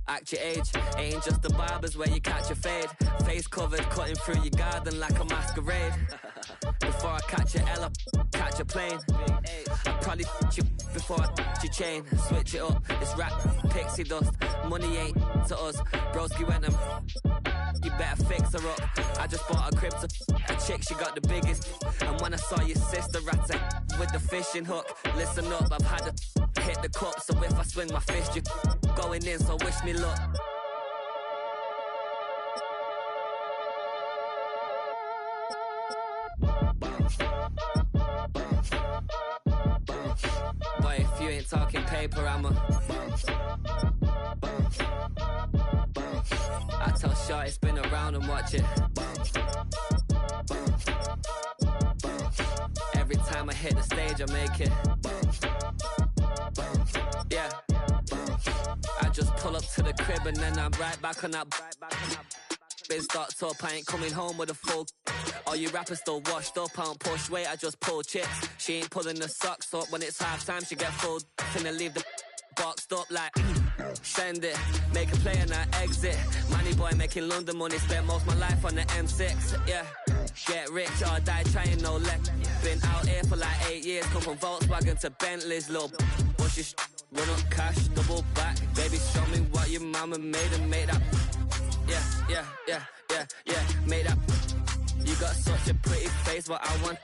Act your age, ain't just the barbers where you catch a fade. Face covered, cutting through your garden like a masquerade. Before I catch a L, catch a plane. I'd probably f*** you before I f*** your chain. Switch it up, it's rap, pixie dust. Money ain't to us. Broski went and you better fix her up. I just bought a crib to a chick, she got the biggest. And when I saw your sister rat with the fishing hook, listen up, I've had to hit the cup. So if I swing my fist, you going in, so wish me luck. Boy, if you ain't talking paper, I'm a I tell Shorty spin around and watch it. Every time I hit the stage, I make it. Yeah. I just pull up to the crib and then I'm right back on that. Been stocked up, I ain't coming home with a full. All you rappers still washed up, I don't push weight, I just pull chips. She ain't pulling the socks up, when it's half time she get full. Finna leave the boxed up like send it, make a play and I exit. Money boy making London money, spent most of my life on the M6. Yeah, get rich or die trying, no luck. Been out here for like 8 years, come from Volkswagen to Bentley's, little bushes, run up cash, double back. Baby, show me what your mama made and made up. Yeah, made up. You got such a pretty face, what I want.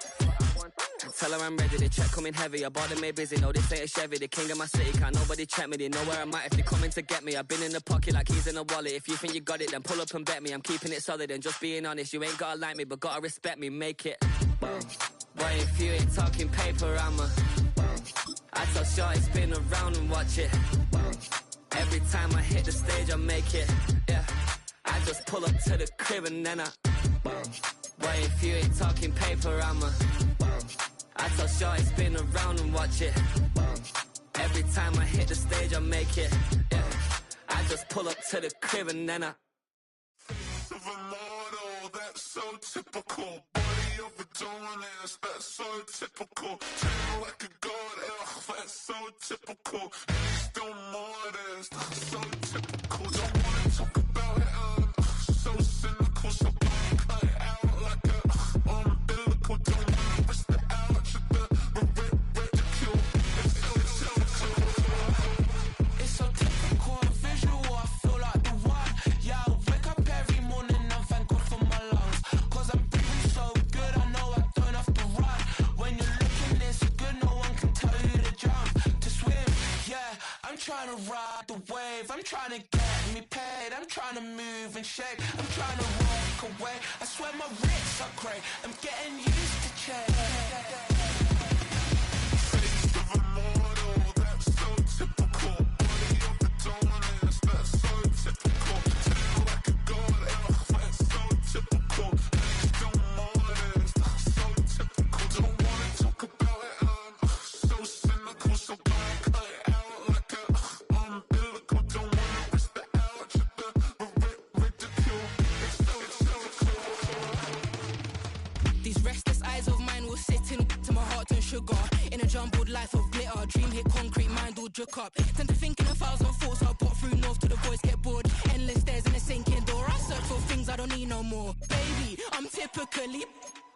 Tell her I'm ready, the check coming heavy. I bought them made busy, no this ain't a Chevy. The king of my city, can't nobody check me. They know where I'm at if they coming to get me. I've been in the pocket like keys in a wallet. If you think you got it, then pull up and bet me. I'm keeping it solid and just being honest. You ain't gotta like me, but gotta respect me, make it. Boy, if you ain't talking paper, I'm a I tell Shorty spin around and watch it. Every time I hit the stage, I make it. Yeah, I just pull up to the crib and then I Boy, if you ain't talking paper, I'm a I tell Shorty spin around and watch it. Every time I hit the stage, I make it. Yeah, I just pull up to the crib and then I Face of a model, that's so typical. Body of a Adonis, that's so typical. Tail like a god, ugh, that's so typical. And he's still modest, so typical. Don't wanna talk about it, so cynical. So cut it out like a umbilical. Don't wanna risk the ouch of the ridicule. It's so typical and visual, I feel like the one. Yeah, I wake up every morning and thank God for my lungs. Cause I'm breathing so good, I know I don't have to run. When you're looking this good, no one can tell you to jump, to swim. Yeah, I'm trying to ride the wave, I'm trying to get me paid. I'm trying to move and shake, I'm trying to walk away. I swear my wrists are great, I'm getting used to change. Face of a model, that's so typical. Body of Adonis, that's so typical. Tail like a god, ugh, that's so typical. And he's still modest, so typical. Don't wanna talk about it, so cynical. So cut it out like a umbilical. Don't wanna risk the ouch of the ridicule. It's so These restless eyes of mine will sit in to my heart and sugar. In a jumbled life of glitter, dream hit concrete, mind all jerk up. Tend to think in 1,000 thoughts, I'll pop through north till the voice get bored. Endless stairs in a sinking door, I search for things I don't need no more. Baby, I'm typically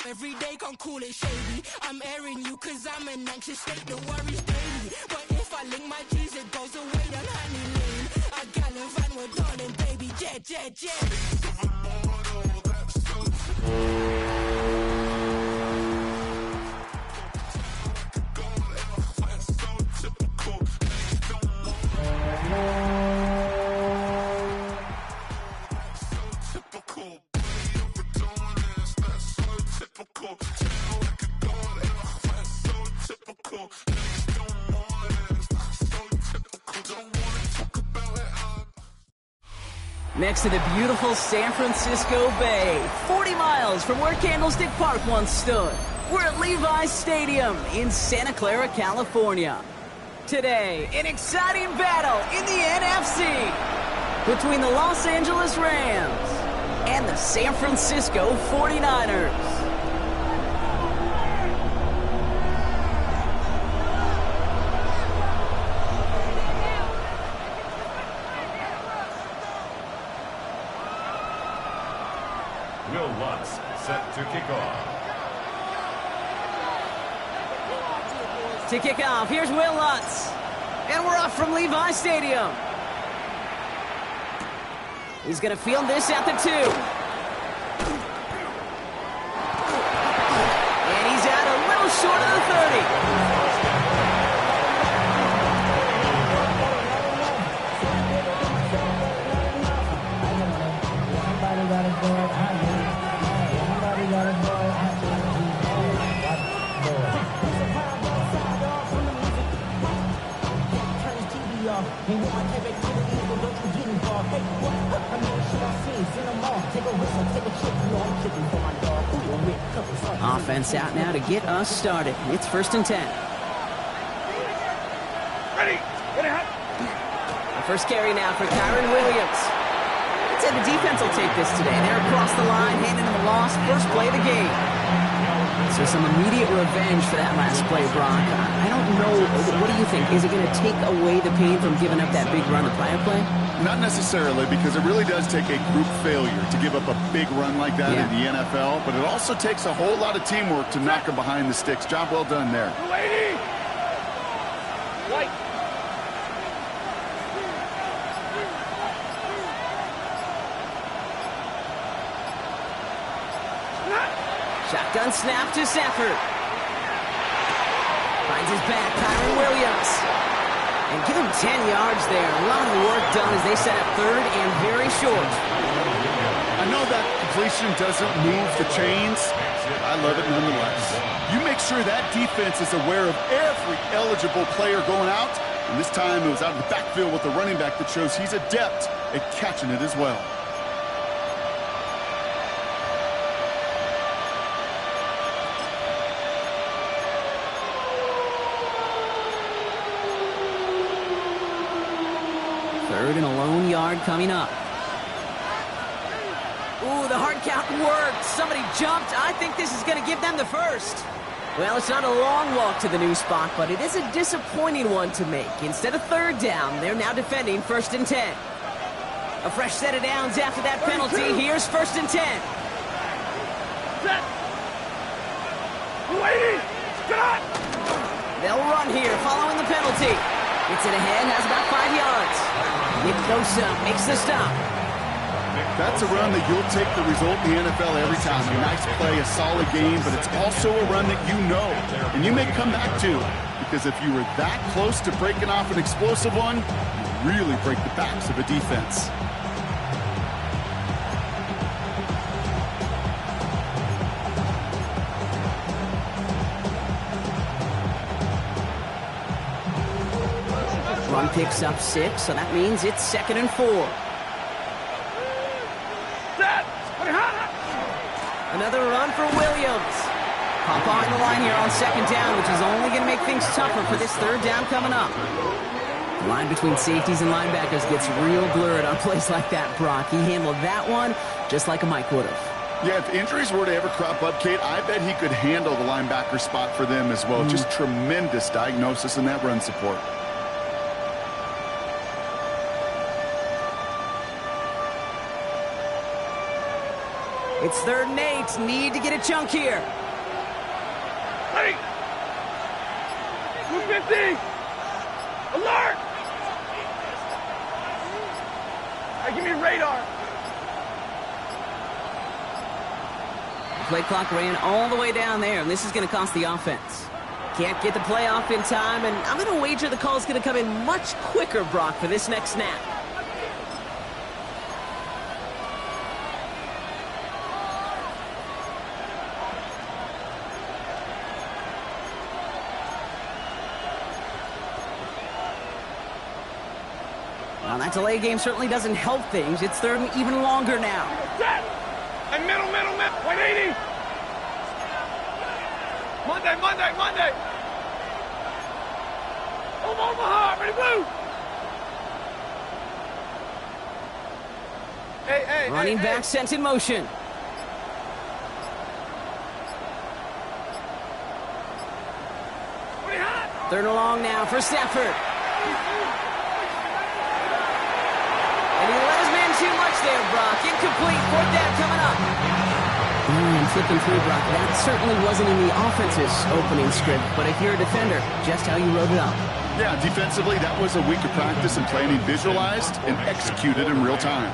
every day, can't call it shady. I'm airing you cause I'm an anxious state, the worries daily. But if I link my G's, it goes away down honey lane. I gallivant with darling, baby, jet. face of a model, that's so typical. Next to the beautiful San Francisco Bay, 40 miles from where Candlestick Park once stood, we're at Levi's Stadium in Santa Clara, California. Today, an exciting battle in the NFC between the Los Angeles Rams and the San Francisco 49ers. Will Lutz set to kick off. To kick off, here's Will Lutz. And we're off from Levi Stadium. He's going to field this at the 2. And he's out a little short of the 30. Offense out now to get us started. It's 1st and 10. Ready. The first carry now for Kyren Williams. I'd say the defense will take this today. They're across the line, handing them a loss. First play of the game. So some immediate revenge for that last play, Brock. I don't know. What do you think? Is it going to take away the pain from giving up that big run the prior play? Not necessarily, because it really does take a group failure to give up a big run like that in the NFL, but it also takes a whole lot of teamwork to knock them behind the sticks. Job well done there. Lady. White. Shotgun snap to Stafford. Finds his back, Kyren Williams. And give him 10 yards there. A lot of work done as they set up 3rd and very short. I know that completion doesn't move the chains. I love it nonetheless. You make sure that defense is aware of every eligible player going out. And this time it was out of the backfield with the running back that shows he's adept at catching it as well. Third and a lone yard coming up. Ooh, the hard count worked. Somebody jumped. I think this is going to give them the first. Well, it's not a long walk to the new spot, but it is a disappointing one to make. Instead of 3rd down, they're now defending 1st and 10. A fresh set of downs after that penalty. Here's 1st and 10. Set. Lady. Stop. They'll run here following the penalty. Gets it ahead, has about 5 yards. Nick Bosa makes the stop. That's a run that you'll take the result in the NFL every time. A nice play, a solid game, but it's also a run that you know, and you may come back to. Because if you were that close to breaking off an explosive one, you really break the backs of a defense. Run picks up 6, so that means it's 2nd and 4. Another run for Williams. Hop on the line here on 2nd down, which is only going to make things tougher for this 3rd down coming up. The line between safeties and linebackers gets real blurred on plays like that, Brock. He handled that one just like a Mike would have. Yeah, if injuries were to ever crop up, Kate, I bet he could handle the linebacker spot for them as well. Just tremendous diagnosis in that run support. It's 3rd and 8. Need to get a chunk here. Ready. 250. Alert. Hey, give me radar. The play clock ran all the way down there, and this is going to cost the offense. Can't get the play off in time, and I'm going to wager the call's going to come in much quicker, Brock, for this next snap. Well, that delay game certainly doesn't help things. It's 3rd and even longer now. Set. And middle. 180. Monday. Omaha, ready, blue. Running back sent in motion. Third and long now for Stafford. And he let his man too much there, Brock. Incomplete. Fourth down coming up. And flipping through, Brock. That certainly wasn't in the offense's opening script, but if you're a defender, just how you wrote it up. Yeah, defensively, that was a week of practice and planning visualized and executed in real time.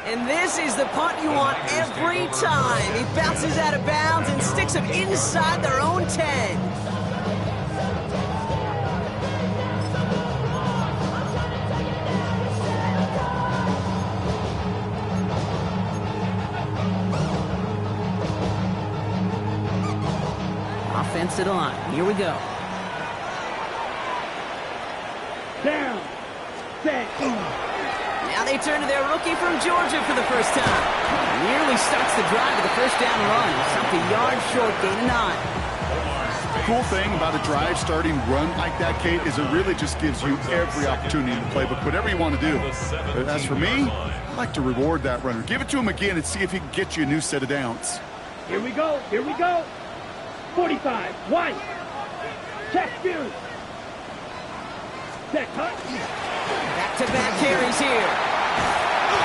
And this is the punt you want every time. He bounces out of bounds and sticks them inside their own 10. Offense to the line. Here we go. Down. Set. Now they turn to their rookie from Georgia for the first time. Nearly starts the drive with a first down run. Stopped a yard short, gain of 9. The cool thing about a drive starting run like that, Kate, is it really just gives you every opportunity to play, but whatever you want to do. But as for me, I like to reward that runner. Give it to him again and see if he can get you a new set of downs. Here we go. Here we go. 45. One. Check view. Set cut. Back-to-back carries here.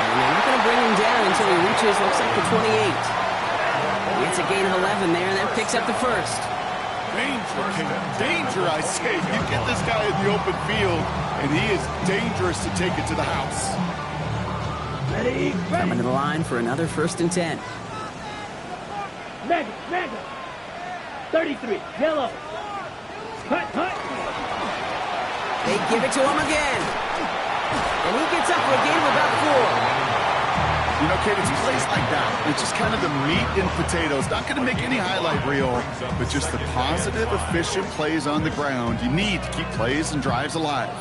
And they're not going to bring him down until he reaches, looks like the 28. It's a gain of 11 there, and that picks up the first. Danger, Kate. Danger, I say. You get this guy in the open field, and he is dangerous to take it to the house. Ready. Coming to the line for another 1st and 10. Mega. 33. Yellow. Cut. They give it to him again. And he gets up for a gain of about 4. You know, Kate, it's plays like that. It's just kind of the meat and potatoes. Not going to make any highlight reel, but just the positive, efficient plays on the ground. You need to keep plays and drives alive.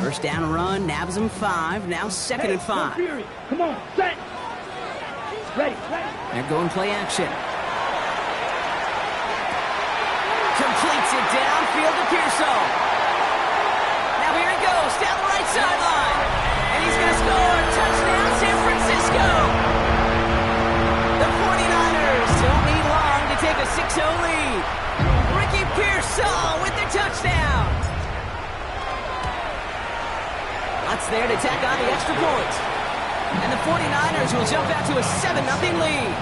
First down run, nabs him 5. Now 2nd and 5. Come on, set. Ready. They're going play action. Completes it downfield to Pearsall. Now here he goes, down the right sideline. And he's going to score. Touchdown, San Francisco. The 49ers don't need long to take a 6-0 lead. Ricky Pearsall with the touchdown. Lutz there to tack on the extra point. And the 49ers will jump out to a 7-0 lead.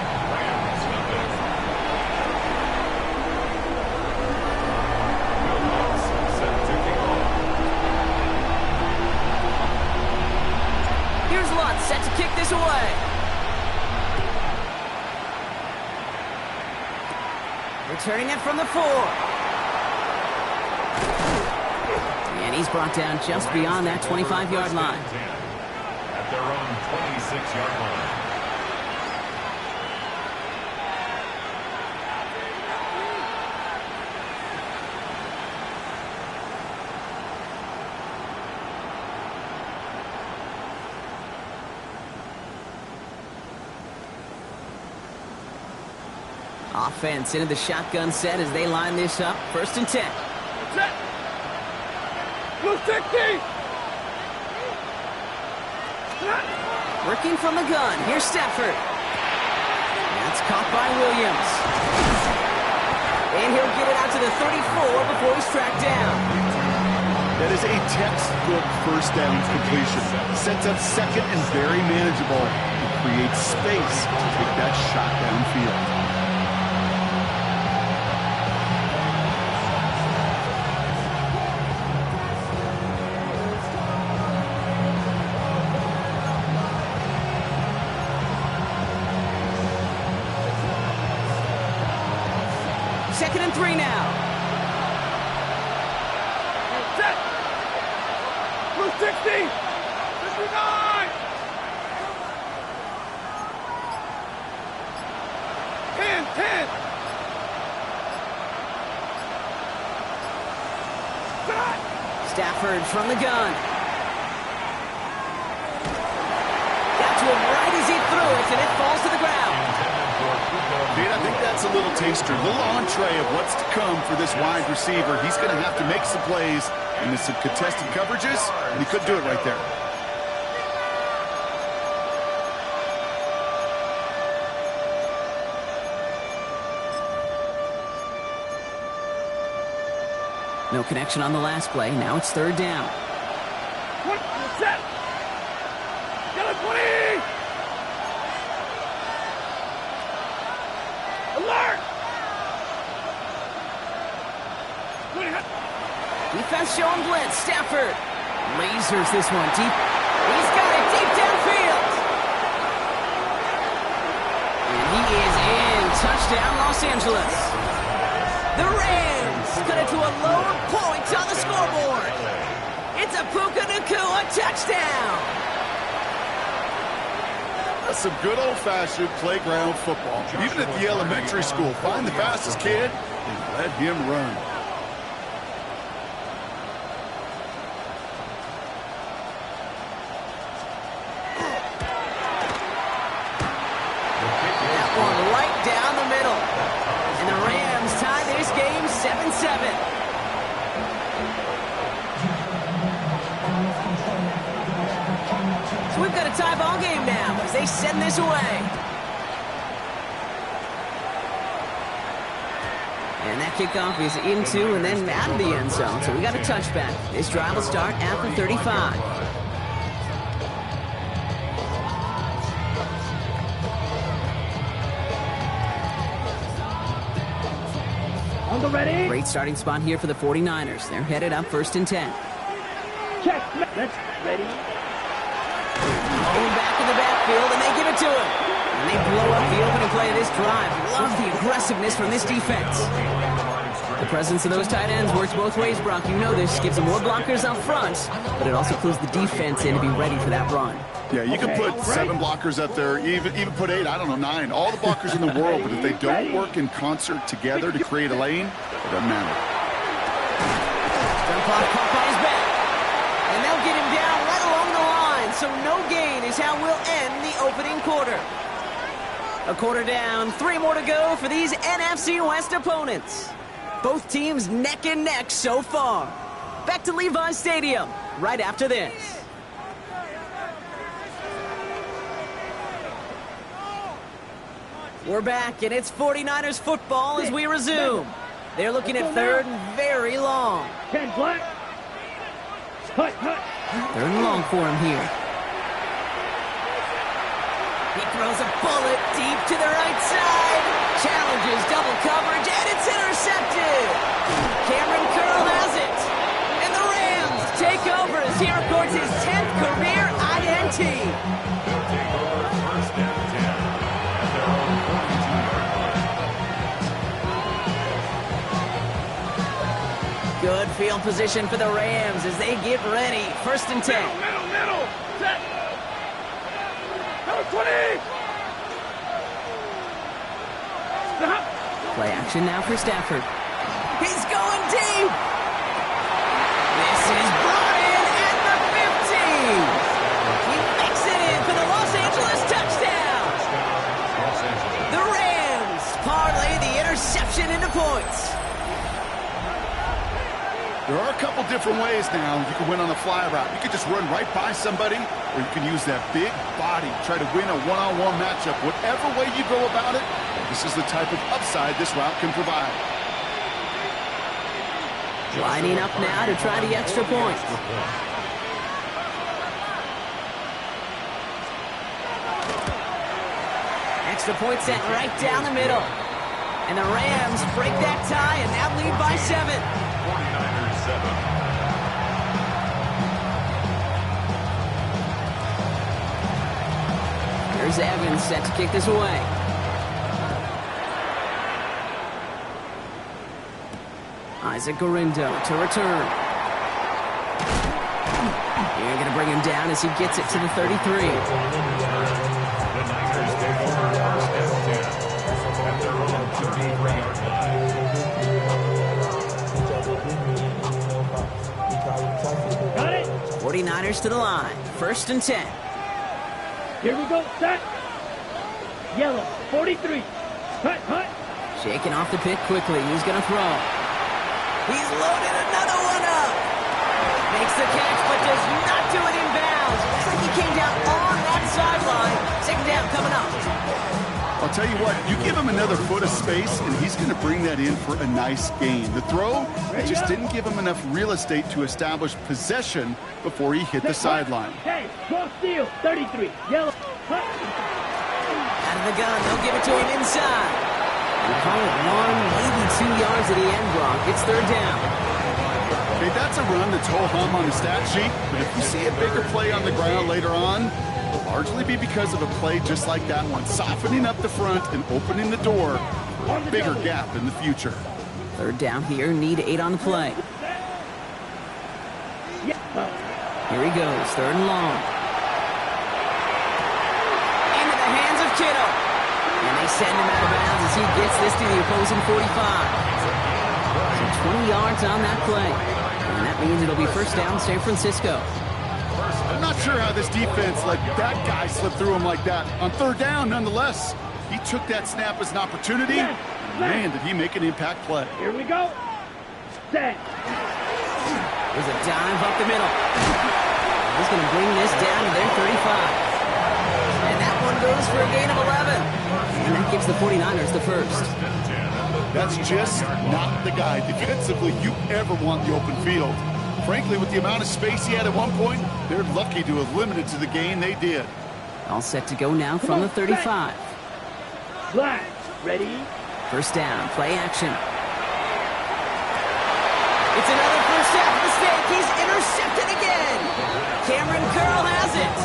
Set to kick this away. Returning it from the 4. And he's brought down just beyond that 25-yard line. At their own 26-yard line. Offense into the shotgun set as they line this up. 1st and 10. Set. Blue 60. Working from the gun. Here's Stafford. That's caught by Williams. And he'll get it out to the 34 before he's tracked down. That is a textbook first down completion. Sets up 2nd and very manageable. It creates space to take that shot downfield. Second and 3 now. Set. Blue 60. 59. Ten. Stafford from the gun. Got to him right as he threw it, and it falls to the ground. Dude, I think that's a little taster, a little entree of what's to come for this wide receiver. He's going to have to make some plays into some contested coverages, and he couldn't do it right there. No connection on the last play. Now it's third down. Set. Yellow 20. Alert. Defense showing blitz. Stafford lasers this one deep. He's got it deep downfield. And he is in. Touchdown, Los Angeles. The Rams cut it to a lower point on the scoreboard. It's a Puka Nacua touchdown. That's some good old-fashioned playground football. Even at the elementary school, find the fastest kid and let him run. That one right down the middle. And the Rams tie this game 7-7. So we've got a tie ball game now as they send this away. And that kickoff is into and then out of the end zone. So we got a touchback. This drive will start at the 35. On the ready. Great starting spot here for the 49ers. They're headed up 1st and 10. Check. Let's ready. Going back in the backfield, and they give it to him. And they blow up the opening play of this drive. Love the aggressiveness from this defense. The presence of those tight ends works both ways, Brock. You know this. Gives them more blockers up front, but it also clues the defense in to be ready for that run. Yeah, you can put 7 blockers up there, even put 8, I don't know, 9. All the blockers in the world, but if they don't work in concert together to create a lane, it doesn't matter. Clock caught by his back. And they'll get him down right along the line. So no gain is how we'll end the opening quarter. A quarter down, 3 more to go for these NFC West opponents. Both teams neck and neck so far. Back to Levi's Stadium right after this. We're back, and it's 49ers football as we resume. They're looking at third and very long. 10 black. Hut. Third and long for him here. He throws a bullet deep to the right side. Challenges double coverage, and it's intercepted. Cameron Curl has it. And the Rams take over as he records his 10th career INT. Good field position for the Rams as they get ready. 1st and 10. Middle. Set. Number 20. Stop. Play action now for Stafford. He's going deep. This is brought in at the 50. He makes it in for the Los Angeles touchdown. The Rams parlay the interception into points. There are a couple different ways now you can win on the fly route. You can just run right by somebody, or you can use that big body, try to win a one-on-one matchup. Whatever way you go about it, this is the type of upside this route can provide. Lining up now to try the extra point. Extra point set right down the middle. And the Rams break that tie and now lead by 7. 49ers 7. Here's Evans set to kick this away. Isaac Gorindo to return. You're going to bring him down as he gets it to the 33. The Niners take over first and 10 at their own 33-yard line. 49ers to the line. 1st and 10. Here we go. Set. Yellow. 43. Hut. Shaking off the pick quickly. He's going to throw. He's loaded another one up. Makes the catch, but does not do it in bounds. Looks like he came down on that sideline. Second down coming up. I'll tell you what, you give him another foot of space, and he's going to bring that in for a nice gain. The throw, it just didn't give him enough real estate to establish possession before he hit the sideline. Hey, cross steal, 33, yellow. Out of the gun, they'll give it to him inside. We call it 1, maybe 2 yards at the end, Brock. It's third down. Okay, that's a run that's ho-hum on the stat sheet, but if you see a bigger play on the ground later on, it'll largely be because of a play just like that one, softening up the front and opening the door for a bigger gap in the future. Third down here, need 8 on the play. Here he goes, third and long. Into the hands of Kittle. And they send him out of bounds as he gets this to the opposing 45. So 20 yards on that play. And that means it'll be first down San Francisco. I'm not sure how this defense let that guy slip through him like that. On third down, nonetheless, he took that snap as an opportunity. Man, did he make an impact play. Here we go. Set. There's a dive up the middle. He's going to bring this down to their 35. And that one goes for a gain of 11. And that gives the 49ers the first. That's just not the guy defensively you ever want the open field. Frankly, with the amount of space he had at one point, they're lucky to have limited to the gain they did. All set to go now from the 35. Black, ready? First down, play action. It's another first half mistake. He's intercepted again. Cameron Curl has it.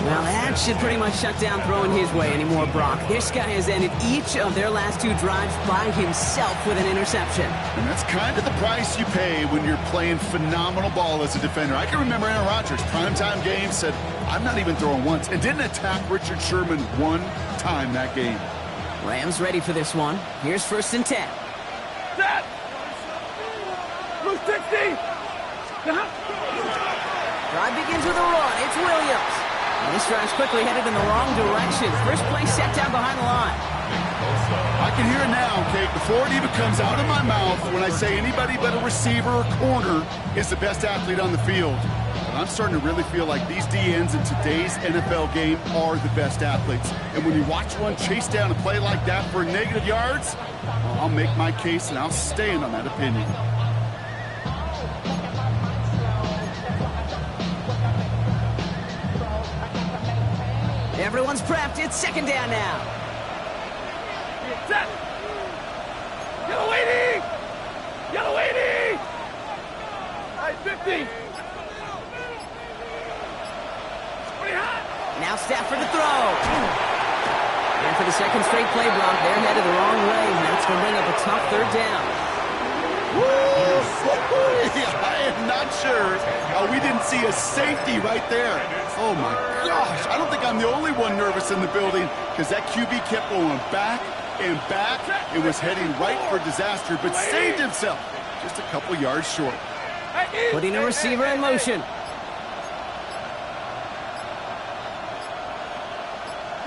Well, that should pretty much shut down throwing his way anymore, Brock. This guy has ended each of their last 2 drives by himself with an interception. And that's kind of the price you pay when you're playing phenomenal ball as a defender. I can remember Aaron Rodgers, primetime game, said, I'm not even throwing once, and didn't attack Richard Sherman one time that game. Rams ready for this one. Here's first and 10. Set. Blue 60. Drive begins with a run. It's Williams. And this drive's quickly headed in the wrong direction. First play set down behind the line. I can hear it now, Kate, before it even comes out of my mouth when I say anybody but a receiver or corner is the best athlete on the field. But I'm starting to really feel like these DNs in today's NFL game are the best athletes. And when you watch one chase down a play like that for negative yards, well, I'll make my case and I'll stand on that opinion. Everyone's prepped. It's second down now. Set. Yellow 80. Yellow 80. All right, 50. Now Stafford to throw. And for the second straight play, Brock, they're headed the wrong way. And that's going to bring up a tough third down. I am not sure how we didn't see a safety right there. Oh my gosh, I don't think I'm the only one nervous in the building because that QB kept going back and back. It was heading right for disaster, but saved himself just a couple yards short. Putting a receiver in motion.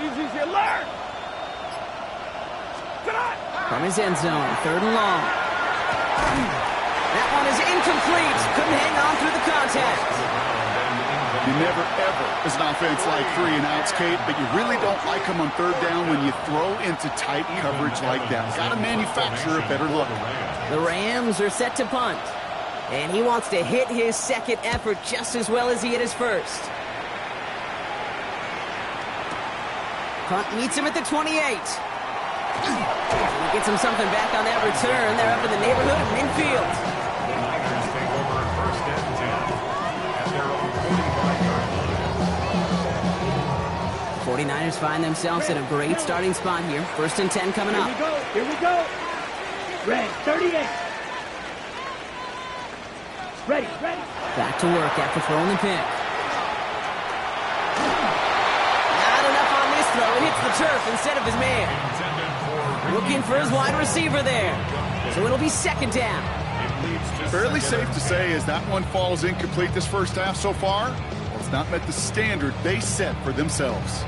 Easy alert. From his end zone, third and long. That one is incomplete. Couldn't hang on through the contact. You never, ever, as an offense, like 3 and outs, Kate, but you really don't like them on third down when you throw into tight coverage like that. Got to manufacture a better look. The Rams are set to punt. And he wants to hit his second effort just as well as he hit his first. Punt meets him at the 28. He gets him something back on that return. They're up in the neighborhood of midfield. Niners take over first and 10 at their own 45-yard line. 49ers find themselves in a great starting spot here. First and 10 coming up. Here we go. Red, 38. Ready. Back to work after throwing the pick. Not enough on this throw. It hits the turf instead of his man. Looking for his wide receiver there. So it'll be second down. Fairly safe to say as that one falls incomplete this first half so far, it's not met the standard they set for themselves.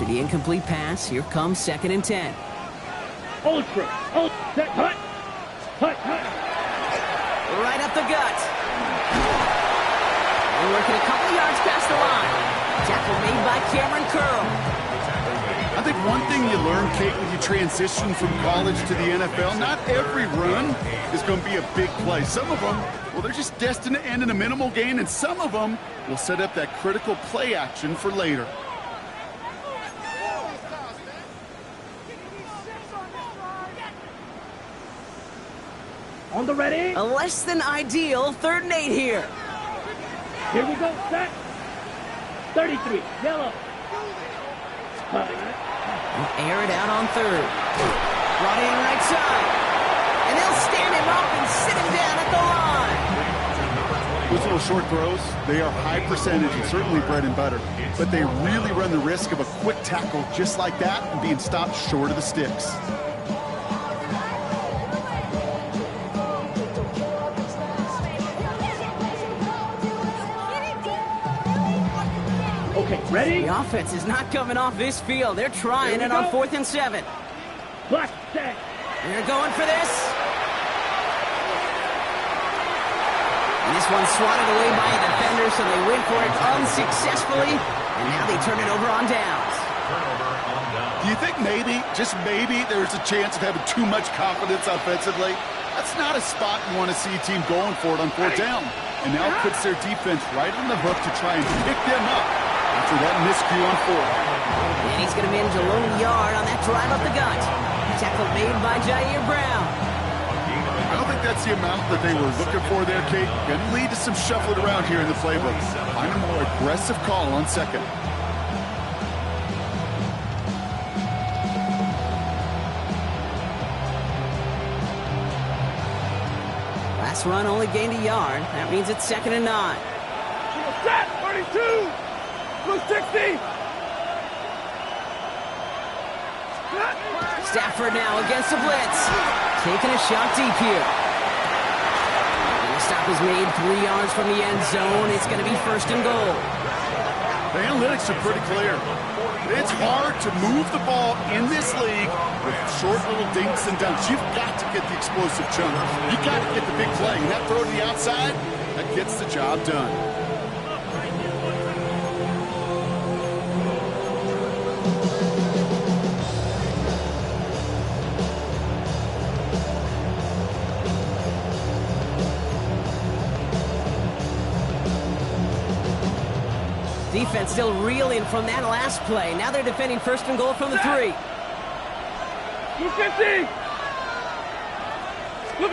the incomplete pass, here comes 2nd and 10. Ultra. Set. Hut. Right up the gut. They're working a couple yards past the line. Tackle made by Cameron Curl. I think one thing you learn, Kate, when you transition from college to the NFL, not every run is going to be a big play. Some of them, well, they're just destined to end in a minimal gain, and some of them will set up that critical play action for later. On the ready. A less than ideal 3rd and 8 here. Here we go. Set. 33. Yellow. We'll air it out on 3rd. Brought in right side. And they'll stand him up and sit him down at the line. Those little short throws, they are high percentage and certainly bread and butter. But they really run the risk of a quick tackle just like that and being stopped short of the sticks. Okay, ready? The offense is not coming off this field. They're trying it on 4th and 7. Black set. They're going for this. And this one's swatted away by a defender, so they went for it unsuccessfully. And now they turn it over on downs. Do you think maybe, just maybe, there's a chance of having too much confidence offensively? That's not a spot you want to see a team going for it on 4th down. And now it puts their defense right on the hook to try and pick them up after that miscue on 4th. And he's going to manage a lone yard on that drive up the gut. Tackle made by Jair Brown. I don't think that's the amount that they were looking for there, Kate. Going to lead to some shuffling around here in the playbook. Find a more aggressive call on 2nd. Last run only gained a yard. That means it's 2nd and 9. Set. 32. Blue 60. Stafford now against the blitz. Taking a shot deep here. And the stop is made 3 yards from the end zone. It's going to be 1st and goal. The analytics are pretty clear. It's hard to move the ball in this league with short little dinks and dunks. You've got to get the explosive chunk. You've got to get the big play. And that throw to the outside, that gets the job done. Defense still reeling from that last play. Now they're defending 1st and goal from the 3. 250. Quick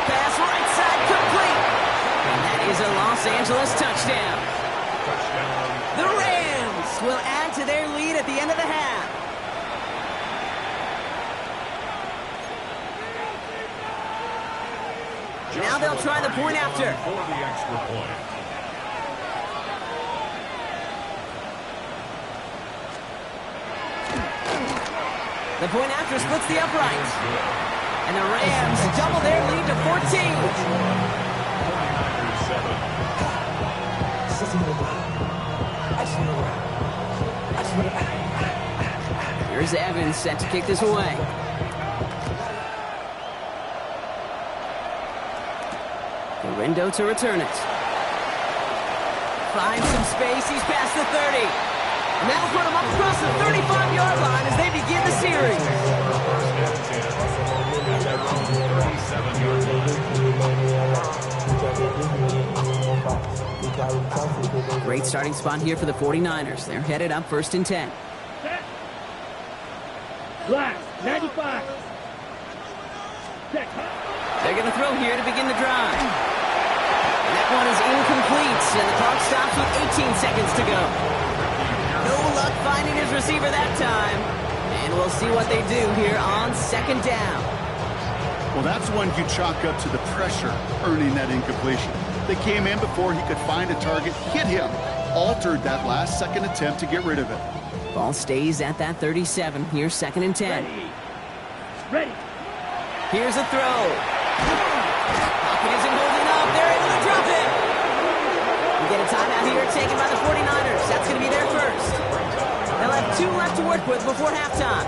pass, right side, complete. And that is a Los Angeles touchdown. The Rams will add to their lead at the end of the half. Now they'll try the point after. For the extra point. The point after splits the uprights. And the Rams double their lead to 14. Here's Evans set to kick this away. Garindo to return it. Finds some space. He's past the 30. And that'll put him up across the 35-yard line as they begin the series. Great starting spot here for the 49ers. They're headed up 1st and 10. Black, 95. They're going to throw here to begin the drive. And that one is incomplete, and the clock stops with 18 seconds to go. No luck finding his receiver that time. And we'll see what they do here on 2nd down. Well, that's one you chalk up to the pressure earning that incompletion. They came in before he could find a target, hit him, altered that last second attempt to get rid of it. Ball stays at that 37. Here's 2nd and 10. Ready. Here's a throw. Pocket isn't holding up. They're able to drop it. get a timeout here taken by the 49ers. That's going to be their first. They'll have 2 left to work with before halftime.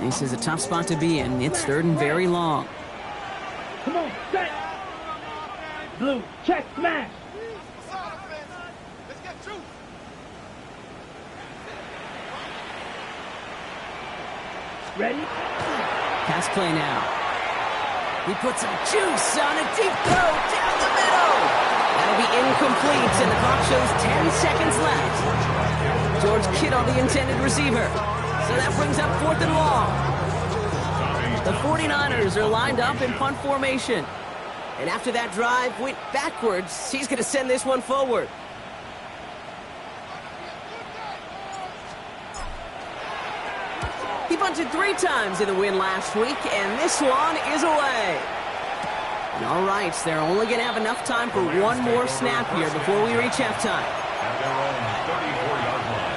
This is a tough spot to be in. It's 3rd and very long. Come on, set. Blue, check, smash. Let's get two. Ready? Pass play now. He puts some juice on a deep throw down the middle. That'll be incomplete, and the clock shows 10 seconds left. George Kittle, the intended receiver. So that brings up 4th and long. The 49ers are lined up in punt formation. And after that drive went backwards, he's going to send this one forward. He punted 3 times in the win last week, and this one is away. And all right, they're only going to have enough time for one more snap here before we reach halftime. At their own 34-yard line.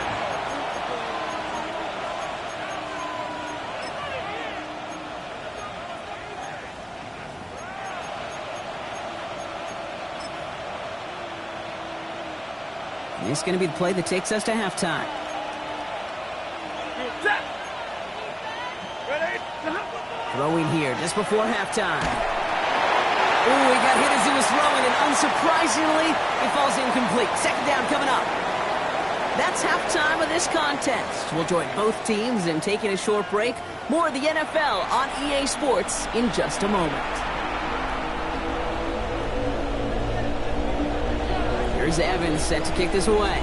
This is going to be the play that takes us to halftime. Throwing here just before halftime. Ooh, he got hit as he was throwing, and unsurprisingly, he falls incomplete. 2nd down coming up. That's halftime of this contest. We'll join both teams in taking a short break. More of the NFL on EA Sports in just a moment. Here's Evans set to kick this away.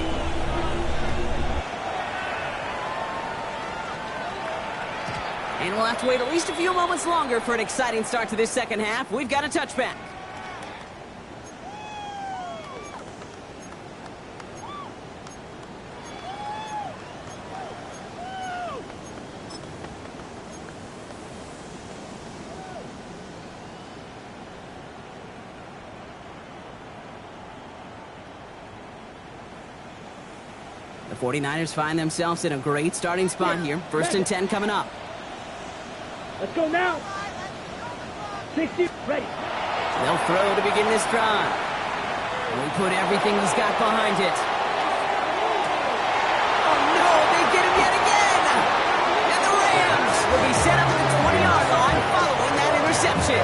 And we'll have to wait at least a few moments longer for an exciting start to this second half. We've got a touchback. The 49ers find themselves in a great starting spot here. 1st and 10 coming up. Let's go now. 60, ready. They'll throw to begin this drive. And we put everything he's got behind it. Oh no, they get him yet again! And the Rams will be set up at the 20-yard line following that interception.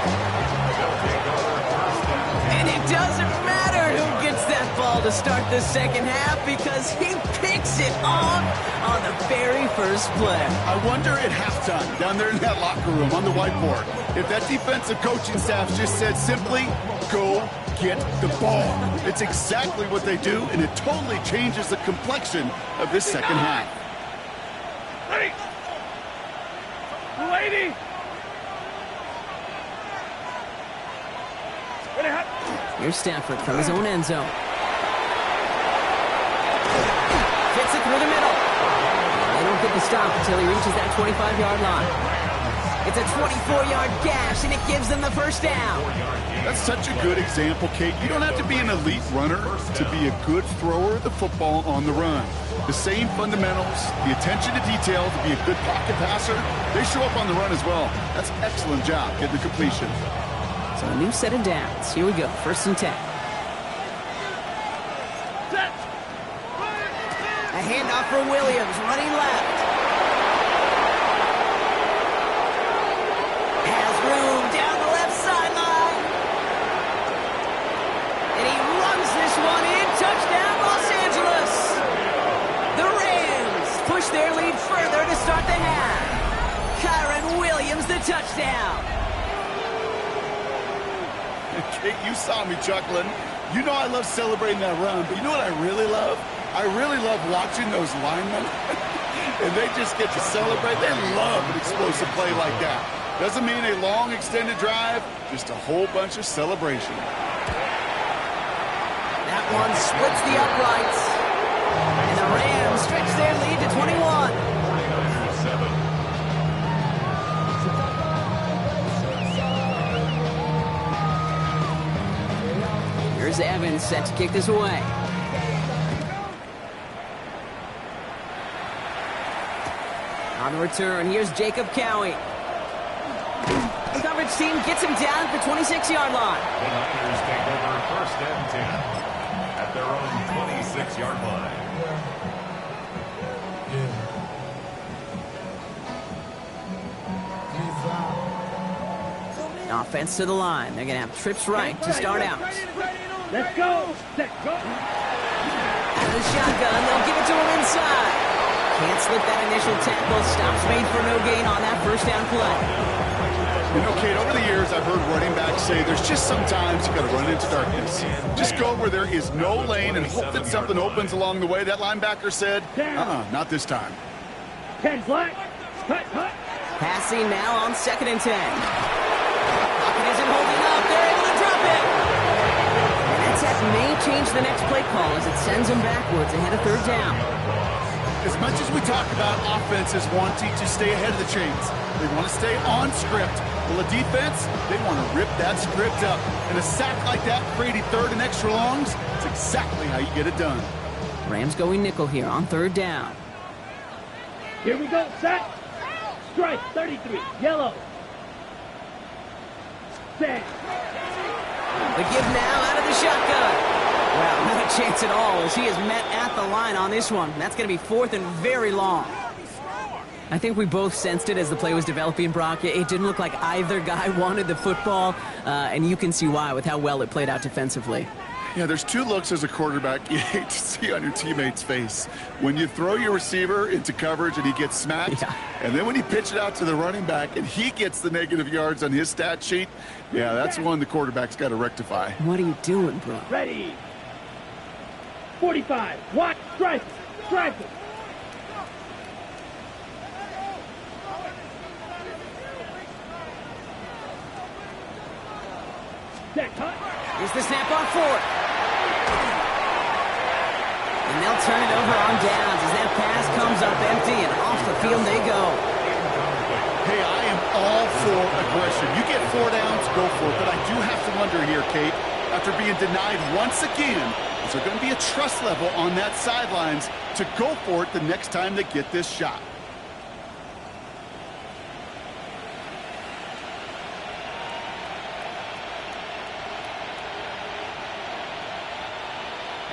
And it doesn't matter who gets that ball to start the second half because he picks it off on the very first play. I wonder at halftime, down there in that locker room on the whiteboard, if that defensive coaching staff just said simply, go get the ball. It's exactly what they do, and it totally changes the complexion of this second half. Ready. 280. Ready, hot. Here's Stafford from his own end zone. Fits it through the middle. They don't get the stop until he reaches that 25-yard line. It's a 24-yard gash, and it gives them the first down. That's such a good example, Kate. You don't have to be an elite runner to be a good thrower of the football on the run. The same fundamentals, the attention to detail to be a good pocket passer, they show up on the run as well. That's an excellent job getting the completion. So a new set of downs. Here we go, 1st and 10. A handoff for Williams, running left. Has room down the left sideline. And he runs this one in. Touchdown, Los Angeles. The Rams push their lead further to start the half. Kyren Williams, the touchdown. Kate, you saw me chuckling. You know I love celebrating that run, but you know what I really love? I really love watching those linemen, and they just get to celebrate. They love an explosive play like that. Doesn't mean a long, extended drive, just a whole bunch of celebration. That one splits the uprights, and the Rams stretch their lead to 21. Here's Evans set to kick this away. On the return, here's Jacob Cowie. The coverage team gets him down at the 26-yard line. The Niners take over first and 10 at their own 26-yard line. Offense to the line. They're going to have trips right to start out. Let's go. Let's go. Out of the shotgun, they'll give it to him inside. Can't slip that initial tackle. Stops made for no gain on that first down play. You know, Kate, over the years, I've heard running backs say there's just sometimes you got to run into darkness. Just go where there is no lane and hope that something opens along the way. That linebacker said, not this time. 10 black. Cut. Passing now on 2nd and 10. Pocket isn't holding up. They're able to drop it. And that sack may change the next play call as it sends them backwards ahead of 3rd down. As much as we talk about offenses wanting to stay ahead of the chains, they want to stay on script. Well, a defense, they want to rip that script up. And a sack like that, creating 3rd and extra longs, it's exactly how you get it done. Rams going nickel here on 3rd down. Here we go. Set. Strike. 33. Yellow. Set. The give now out of the shotgun. Well, not a chance at all as he is met at the line on this one. That's going to be 4th and very long. I think we both sensed it as the play was developing, Brock. It didn't look like either guy wanted the football, and you can see why with how well it played out defensively. Yeah, there's 2 looks as a quarterback you hate to see on your teammate's face. When you throw your receiver into coverage and he gets smacked, and then when you pitch it out to the running back and he gets the negative yards on his stat sheet, yeah, that's one the quarterback's got to rectify. What are you doing, bro? Ready. 45. Watch. Strike. Set. Cut. Here's the snap on 4th. And they'll turn it over on downs as that pass comes up empty and off the field they go. Hey, I am all for aggression. You get 4 downs, go for it. But I do have to wonder here, Kate, after being denied once again, is there going to be a trust level on that sidelines to go for it the next time they get this shot?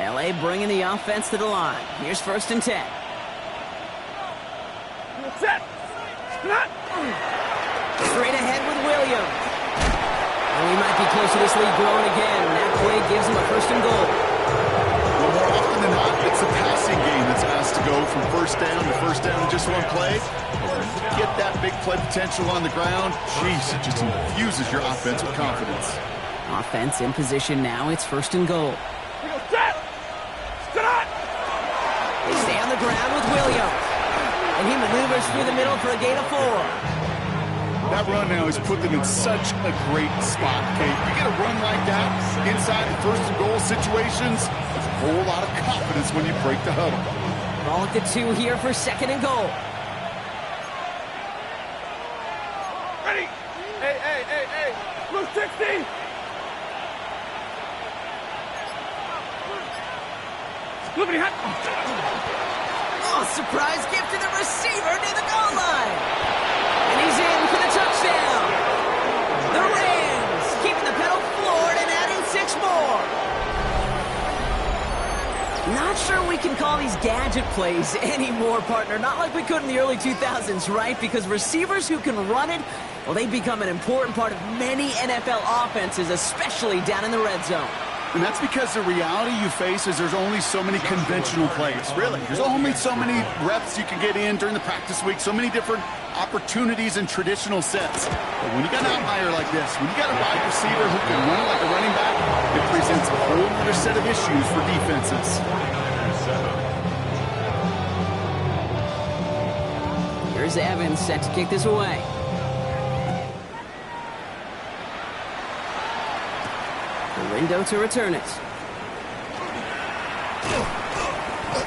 LA bringing the offense to the line. Here's 1st and 10. Set. Straight ahead with Williams. And we might be close to this lead growing again. That play gives him a 1st and goal. Well, more often than not, it's a passing game that's asked to go from 1st down to 1st down in just one play. Get that big play potential on the ground. Jeez, it just infuses your offense with confidence. Offense in position now. It's 1st and goal. They stay on the ground with Williams. And he maneuvers through the middle for a gain of 4. That run now has put them in such a great spot, Kate. You get a run like that inside the 1st and goal situations, there's a whole lot of confidence when you break the huddle. Ball at the 2 here for 2nd and goal. Ready. Hey. Blue 60. Oh, surprise gift to the receiver near the goal line. And he's in for the touchdown. The Rams keeping the pedal floored and adding 6 more. Not sure we can call these gadget plays anymore, partner. Not like we could in the early 2000s, right? Because receivers who can run it, well, they become an important part of many NFL offenses, especially down in the red zone. And that's because the reality you face is there's only so many conventional plays. Really, there's only so many reps you can get in during the practice week, so many different opportunities and traditional sets. But when you got an outlier like this, when you got a wide receiver who can run like a running back, it presents a whole other set of issues for defenses. Here's Evans set to kick this away. Window to return it.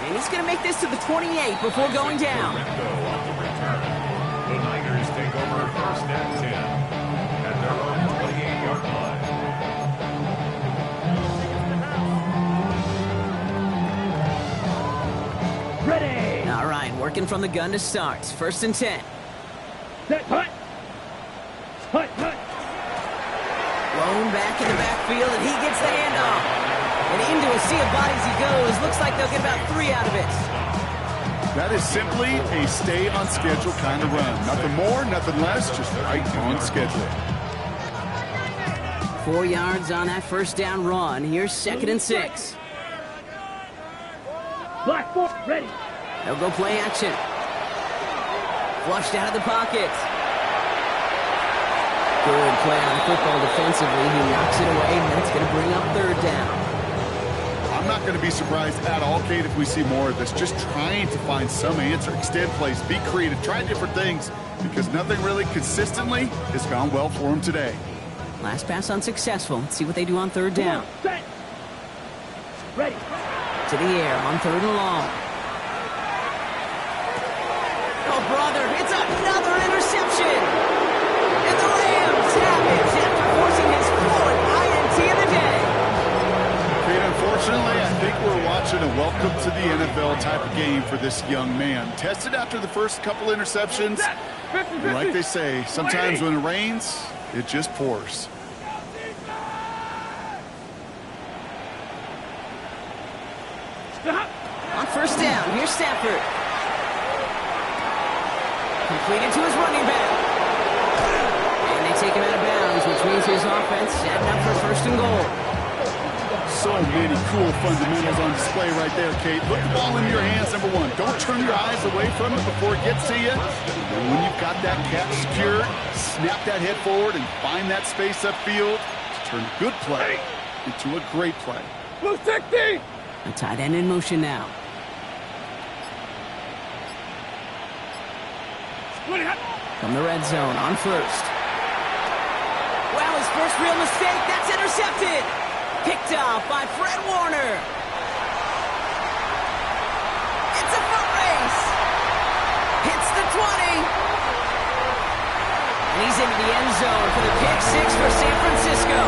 And he's going to make this to the 28 before going down. The Niners take over 1st and 10 at their own 28-yard line. working from the gun to start. 1st and 10. Set, hut. Hut, hut. Blown back in the backfield, and he gets the handoff. And into a sea of bodies he goes. Looks like they'll get about 3 out of it. That is simply a stay-on-schedule kind of run. Nothing more, nothing less, just right on schedule. 4 yards on that 1st down run. Here's 2nd and 6. Black four, ready. They'll go play action. Flushed out of the pocket. Good play on the football defensively. He knocks it away, and that's going to bring up 3rd down. I'm not going to be surprised at all, Kate, if we see more of this. Just trying to find some answer, extend plays, be creative, try different things, because nothing really consistently has gone well for him today. Last pass unsuccessful. Let's see what they do on 3rd down. Set. Ready. To the air on 3rd and long. Oh, brother, it's another interception. And the Rams have it after forcing his 4th INT of the day. Kate, unfortunately, I think we're watching a welcome to the NFL type of game for this young man. Tested after the first couple interceptions. And like they say, sometimes when it rains, it just pours. On 1st down, here's Stafford. Completed to his running back. And they take him out of bounds, which means his offense setting up for 1st and goal. So many cool fundamentals on display right there, Kate. Put the ball in your hands, number 1. Don't turn your eyes away from it before it gets to you. And when you've got that catch secured, snap that head forward and find that space upfield to turn a good play into a great play. Blue 60. A tight end in motion now. From the red zone on 1st. Well, his first real mistake. That's intercepted. Picked off by Fred Warner. It's a foot race. Hits the 20. And he's into the end zone for the pick 6 for San Francisco.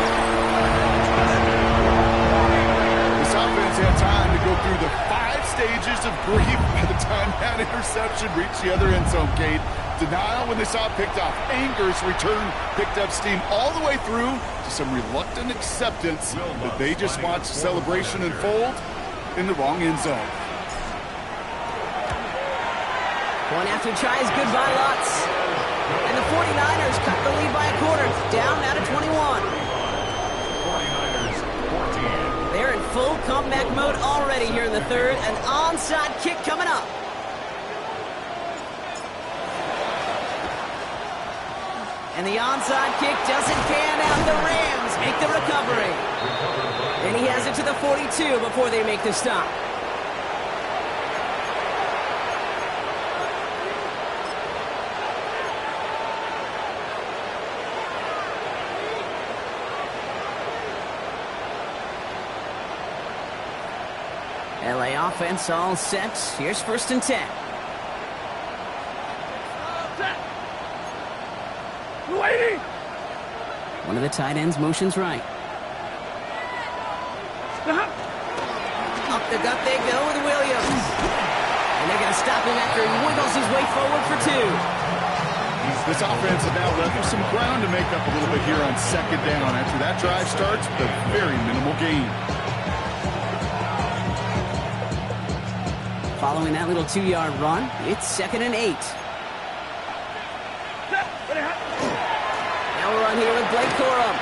This offense had time to go through the 5 stages of grief by the time that interception reached the other end zone, Kate. Denial when they saw it picked off. Anger's return picked up steam all the way through to some reluctant acceptance that they just watched the celebration unfold in the wrong end zone. Going after tries goodbye Lutz. And the 49ers cut the lead by a quarter. Down now to 21. 49ers 14. They're in full comeback mode already here in the 3rd. An onside kick coming up. And the onside kick doesn't pan out. The Rams make the recovery. And he has it to the 42 before they make the stop. LA offense all set. Here's 1st and 10. Waiting. One of the tight ends motions right. Up the gut they go with Williams. And they're going to stop him after he wiggles his way forward for 2. This offense has now left some ground to make up a little bit here on 2nd down. After that drive starts with a very minimal gain. Following that little 2-yard run, it's 2nd and 8. Now we're on here with Blake Corum.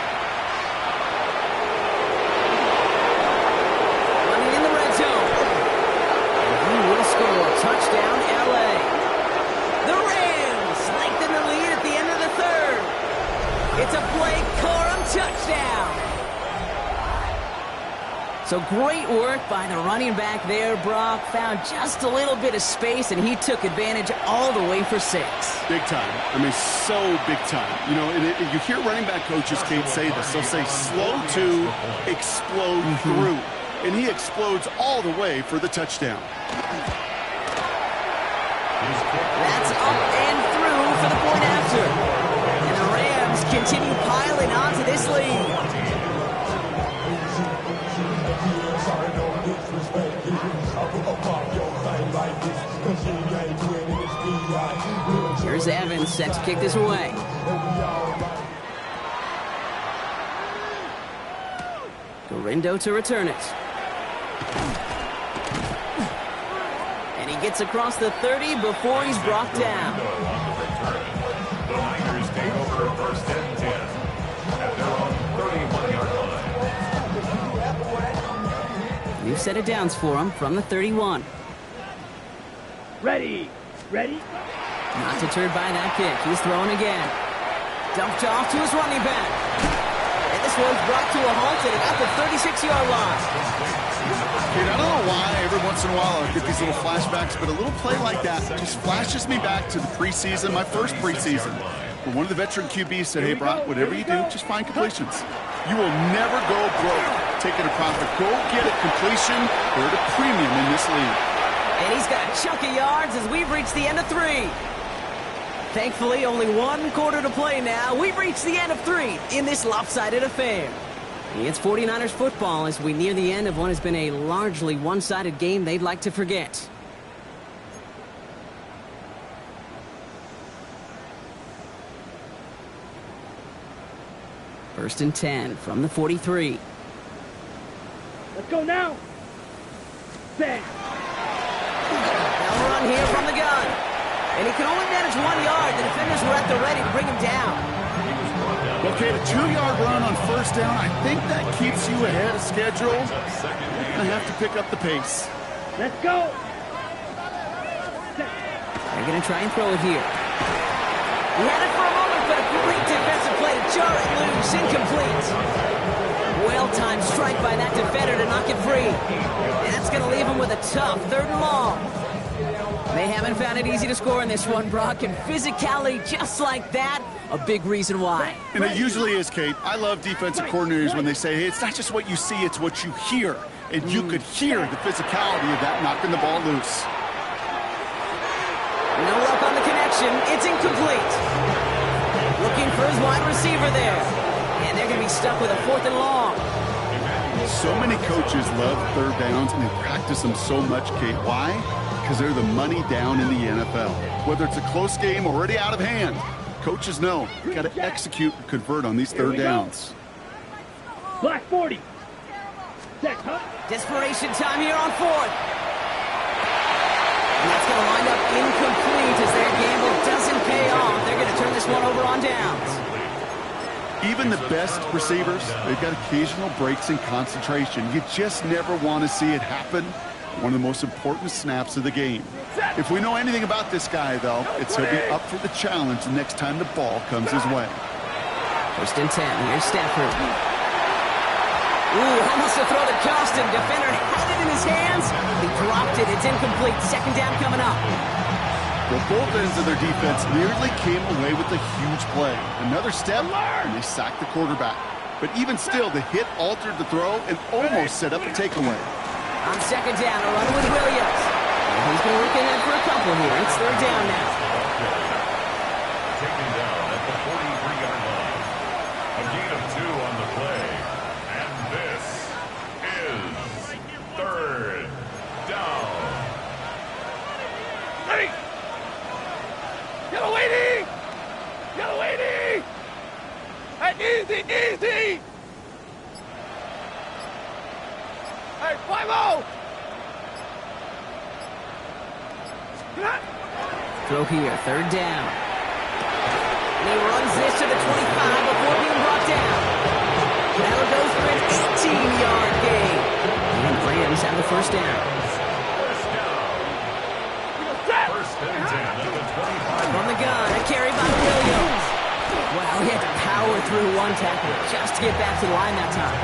Running in the red zone. And he will score. Touchdown, LA. The Rams lengthen the lead at the end of the 3rd. It's a Blake Corum touchdown. So great work by the running back there, Brock. Found just a little bit of space, and he took advantage all the way for 6. Big time. I mean, so big time. You know, you hear running back coaches, Kate, say this. They'll say slow to explode through. And he explodes all the way for the touchdown. That's up and through for the point after. And the Rams continue piling on to this lead. Sorry, no disrespect. I'll pop your thing like this, 'cause you ain't doing Here's Evans set to kick this away. Gorindo to return it. And he gets across the 30 before he's brought down. The Niners take over first and 10 at their own 31-yard line. New set of downs for him from the 31. Ready. Ready. Not deterred by that kick. He's throwing again. Dumped off to his running back. And this one's brought to a halt at the 36-yard line. Kid, I don't know why every once in a while I get these little flashbacks, but a little play like that just flashes me back to the preseason, my first preseason. Where one of the veteran QBs said, hey, Brock, whatever you do, just find completions. You will never go broke taking a profit. Go get a completion. They're at a premium in this league. And he's got a chunk of yards as we've reached the end of 3. Thankfully, only 1 quarter to play now. We've reached the end of 3 in this lopsided affair. It's 49ers football as we near the end of what has been a largely one-sided game they'd like to forget. First and 10 from the 43. Let's go now. Set. Now run here from the gun. And he can only manage 1 yard. The defenders were at the ready to bring him down. Okay, the 2-yard run on first down, I think that keeps you ahead of schedule. You're going to have to pick up the pace. Let's go. They're going to try and throw it here. He had it for a moment, but a great defensive play to jar it loose. Incomplete. Well-timed strike by that defender to knock it free. And that's going to leave him with a tough 3rd and long. They haven't found it easy to score in this one, Brock, and physicality just like that, a big reason why. And it usually is, Kate. I love defensive coordinators when they say, hey, it's not just what you see, it's what you hear. And you could hear the physicality of that knocking the ball loose. No luck on the connection. It's incomplete. Looking for his wide receiver there. And they're going to be stuck with a 4th and long. So many coaches love 3rd downs, and they practice them so much, Kate. Why? Because they're the money down in the NFL. Whether it's a close game already out of hand, coaches know you got to execute and convert on these 3rd downs. Black 40. Set, huh? Desperation time here on 4th. And that's going to wind up incomplete as their gamble doesn't pay off. They're going to turn this one over on downs. Even the best receivers, they've got occasional breaks in concentration. You just never want to see it happen. One of the most important snaps of the game. If we know anything about this guy, though, it's he'll be up for the challenge the next time the ball comes his way. First and 10. Here's Stafford. Ooh, almost a throw to Costin. Defender had it in his hands. He dropped it. It's incomplete. 2nd down coming up. Well, both ends of their defense nearly came away with a huge play. Another step, and they sacked the quarterback. But even still, the hit altered the throw and almost set up a takeaway. On 2nd down, a run with Williams. And he's going to look ahead for a couple here. It's 3rd down now. Taken down at the 43-yard line. A gain of 2 on the play. And this is 3rd down. Ready. Yellow lady. Yellow lady. Hey, easy. Hey, 5-0! Throw here, 3rd down. And he runs this to the 25 before being brought down. That'll go for an 18-yard gain. And Rams have the 1st down. First and 10 at the 25. From the gun, a carry by Williams. Wow, he had to power through 1 tackle just to get back to the line that time.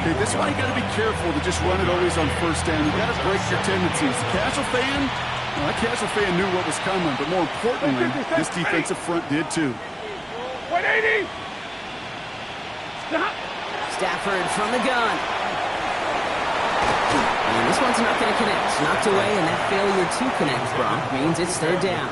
Okay, this is why you got to be careful to just run it always on 1st down. You got to break your tendencies. The casual fan, well, that casual fan knew what was coming, but more importantly, this defensive front did too. 180. Stop. Stafford from the gun. And this one's not going to connect. Knocked away, and that failure to connect, Brock, means it's 3rd down.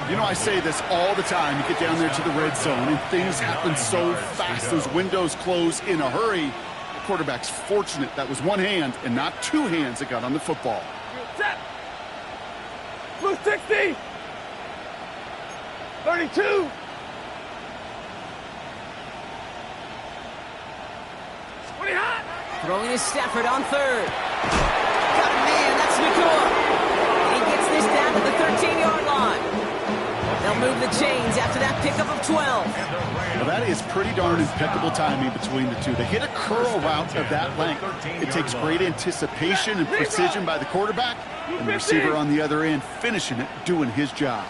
You know, I say this all the time. You get down there to the red zone, and things happen so fast. Those windows close in a hurry. The quarterback's fortunate that was 1 hand and not 2 hands that got on the football. Set. Blue 60. 32. Throwing is Stafford on third. Got a man, that's Nakua. And he gets this down to the 13-yard line. They'll move the chains after that pickup of 12. Well, that is pretty darn impeccable timing between the two. They hit a curl route of that length. It takes great anticipation and precision by the quarterback, and the receiver on the other end finishing it, doing his job.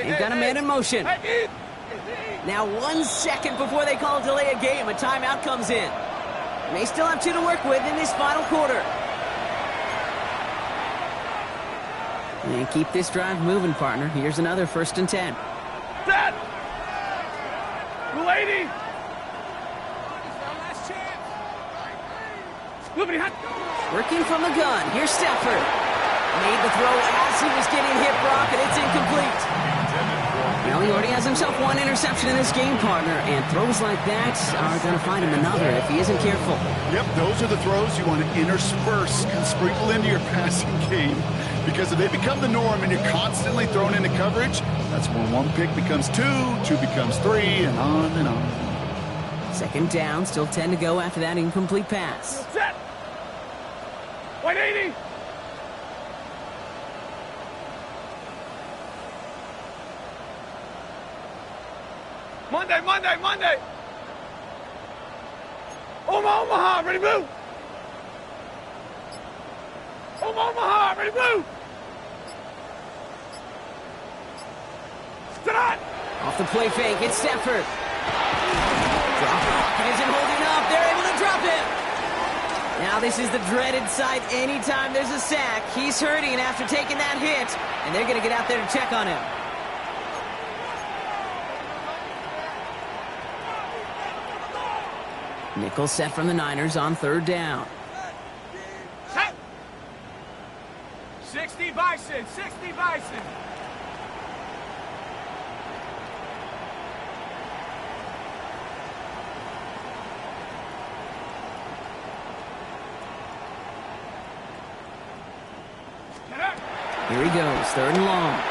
They've got a man in motion. Now 1 second before they call a delay of game, a timeout comes in. They still have 2 to work with in this final quarter. And keep this drive moving, partner. Here's another 1st and 10. Set. 280. Working from the gun. Here's Stafford. Made the throw as he was getting hit, Brock, and it's incomplete. Well, he already has himself 1 interception in this game, partner, and throws like that are going to find him another if he isn't careful. Yep, those are the throws you want to intersperse and sprinkle into your passing game, because if they become the norm and you're constantly thrown into coverage, that's when 1 pick becomes 2, 2 becomes 3, and on and on. 2nd down, still 10 to go after that incomplete pass. Set. 180. Monday. Omaha, ready move. Omaha, ready move. Tonight. Off the play fake, it's Stafford. Drop pocket isn't holding up. They're able to drop him. Now this is the dreaded sight anytime there's a sack. He's hurting after taking that hit, and they're going to get out there to check on him. Nickel set from the Niners on 3rd down. 60 Bison. Here he goes, 3rd and long.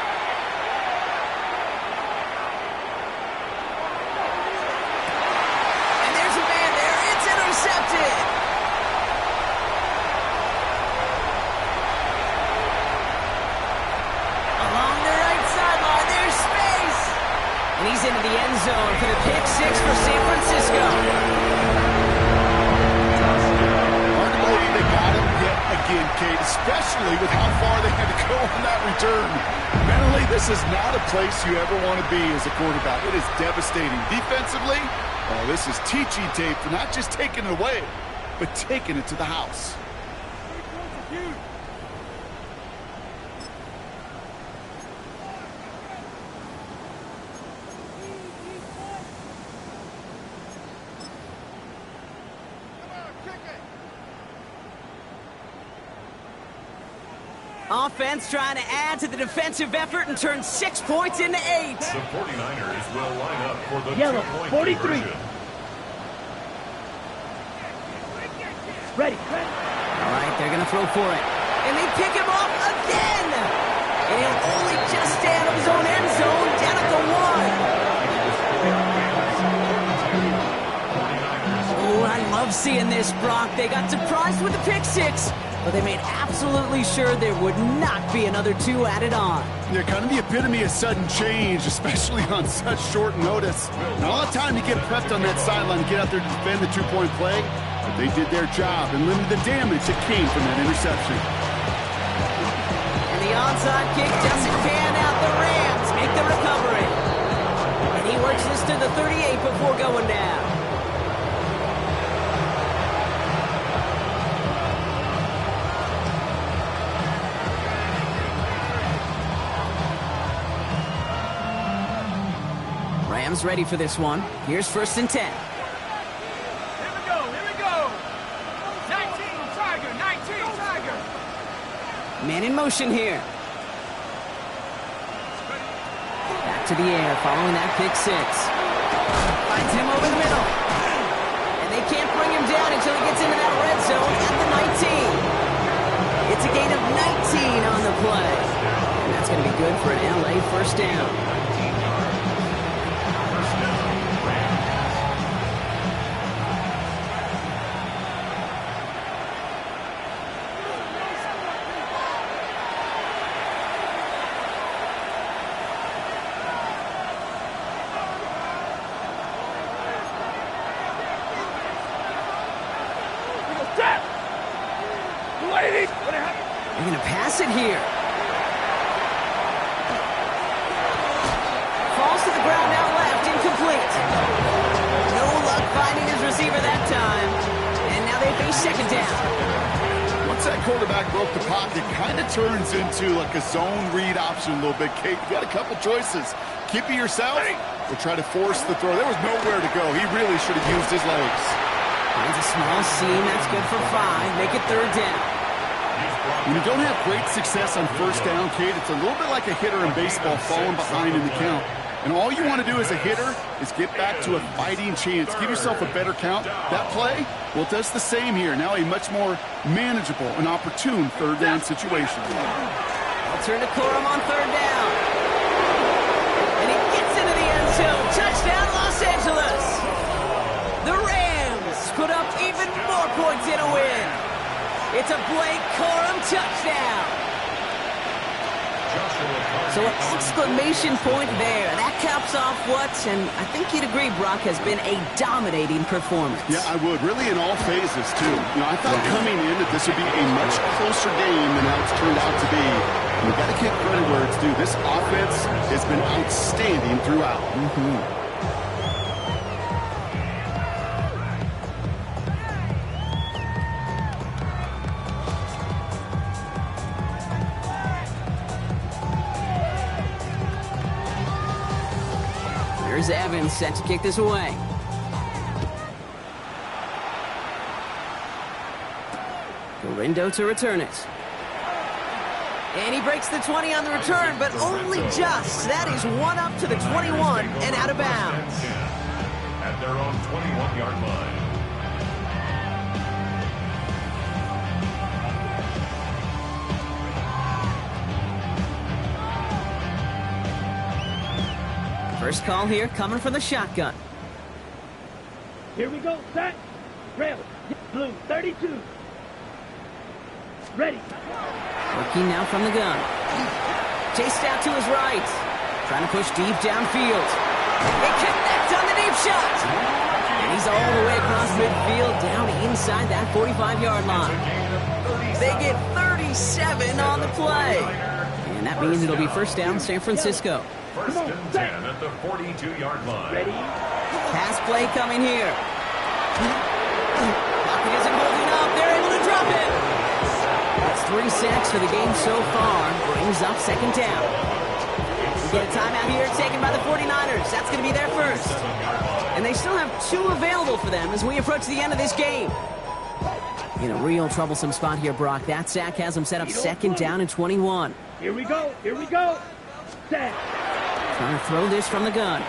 He's into the end zone for the pick 6 for San Francisco. Hard to believe they got him yet again, Kate, especially with how far they had to go on that return. Mentally, this is not a place you ever want to be as a quarterback. It is devastating. Defensively, this is teaching tape for not just taking it away, but taking it to the house. Offense trying to add to the defensive effort and turn 6 points into 8. The 49ers will line up for the Yellow, 2-point 43. conversion. Ready. All right, they're going to throw for it. And they pick him off again. And he'll only just stay out of his own end zone, down at the 1. Oh, I love seeing this, Brock. They got surprised with the pick 6. But they made absolutely sure there would not be another 2 added on. They're kind of the epitome of sudden change, especially on such short notice. Not a lot of time to get prepped on that sideline to get out there to defend the 2-point play, but they did their job and limited the damage that came from that interception. And the onside kick doesn't pan out. The Rams make the recovery. And he works this to the 38 before going down. Rams ready for this one. Here's 1st and 10. Here we go. 19 Tiger. Man in motion here. Back to the air following that pick 6. Finds him over the middle. And they can't for an LA first down. They're going to pass it here. Falls to the ground out left, incomplete. No luck finding his receiver that time. And now they face second down. Once that quarterback broke the pocket, kind of turns into like a zone read option a little bit. Kate, you got a couple choices. Keep it yourself or try to force the throw. There was nowhere to go. He really should have used his legs. Finds a small seam. That's good for 5. Make it third down. When you don't have great success on first down, Kate, it's a little bit like a hitter in baseball falling behind in the count. And all you want to do as a hitter is get back to a fighting chance. Give yourself a better count. That play, well, it does the same here. Now a much more manageable and opportune third down situation. I'll turn to Corum on third down. And he gets into the end zone. Touchdown, Los Angeles. The Rams put up even more points in a win. It's a Blake Corum touchdown. So an exclamation point there. That caps off what, and I think you'd agree, Brock, has been a dominating performance. Yeah, I would. Really in all phases, too. You know, I thought coming in that this would be a much closer game than how it's turned out to be. And you got to give credit where it's due. This offense has been outstanding throughout. Here's Evans set to kick this away. Gorindo to return it. And he breaks the 20 on the return, but only just. That is one up to the 21 and out of bounds. At their own 21-yard line. First call here coming from the shotgun. Here we go, set. Rail. Blue, 32. Ready. Working now from the gun. Chased out to his right. Trying to push deep downfield. They connect on the deep shot. And he's all the way across midfield down inside that 45-yard line. They get 37 on the play. And that means it'll be first down San Francisco. First and 10 at the 42-yard line. Ready. Pass play coming here. Pocket isn't holding up. They're able to drop it. That's 3 sacks for the game so far. Brings up second down. We get a timeout here taken by the 49ers. That's going to be their first. And they still have 2 available for them as we approach the end of this game. In a real troublesome spot here, Brock. That sack has them set up second down and 21. Here we go. Here we go. Set. Trying to throw this from the gun.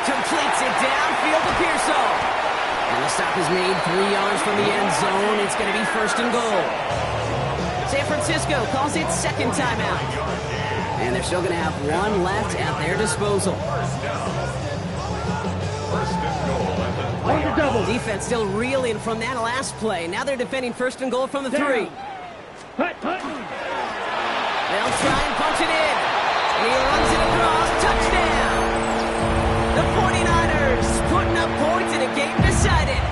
Completes it downfield to Pearsall. And the stop is made 3 yards from the end zone. It's going to be first and goal. San Francisco calls it second timeout. And they're still going to have 1 left at their disposal. First and goal at the On the double. Defense still reeling from that last play. Now they're defending first and goal from the 3. Hut, hut. They'll try and punch it in. And he runs it across. Touchdown. The 49ers putting up points in a game decided.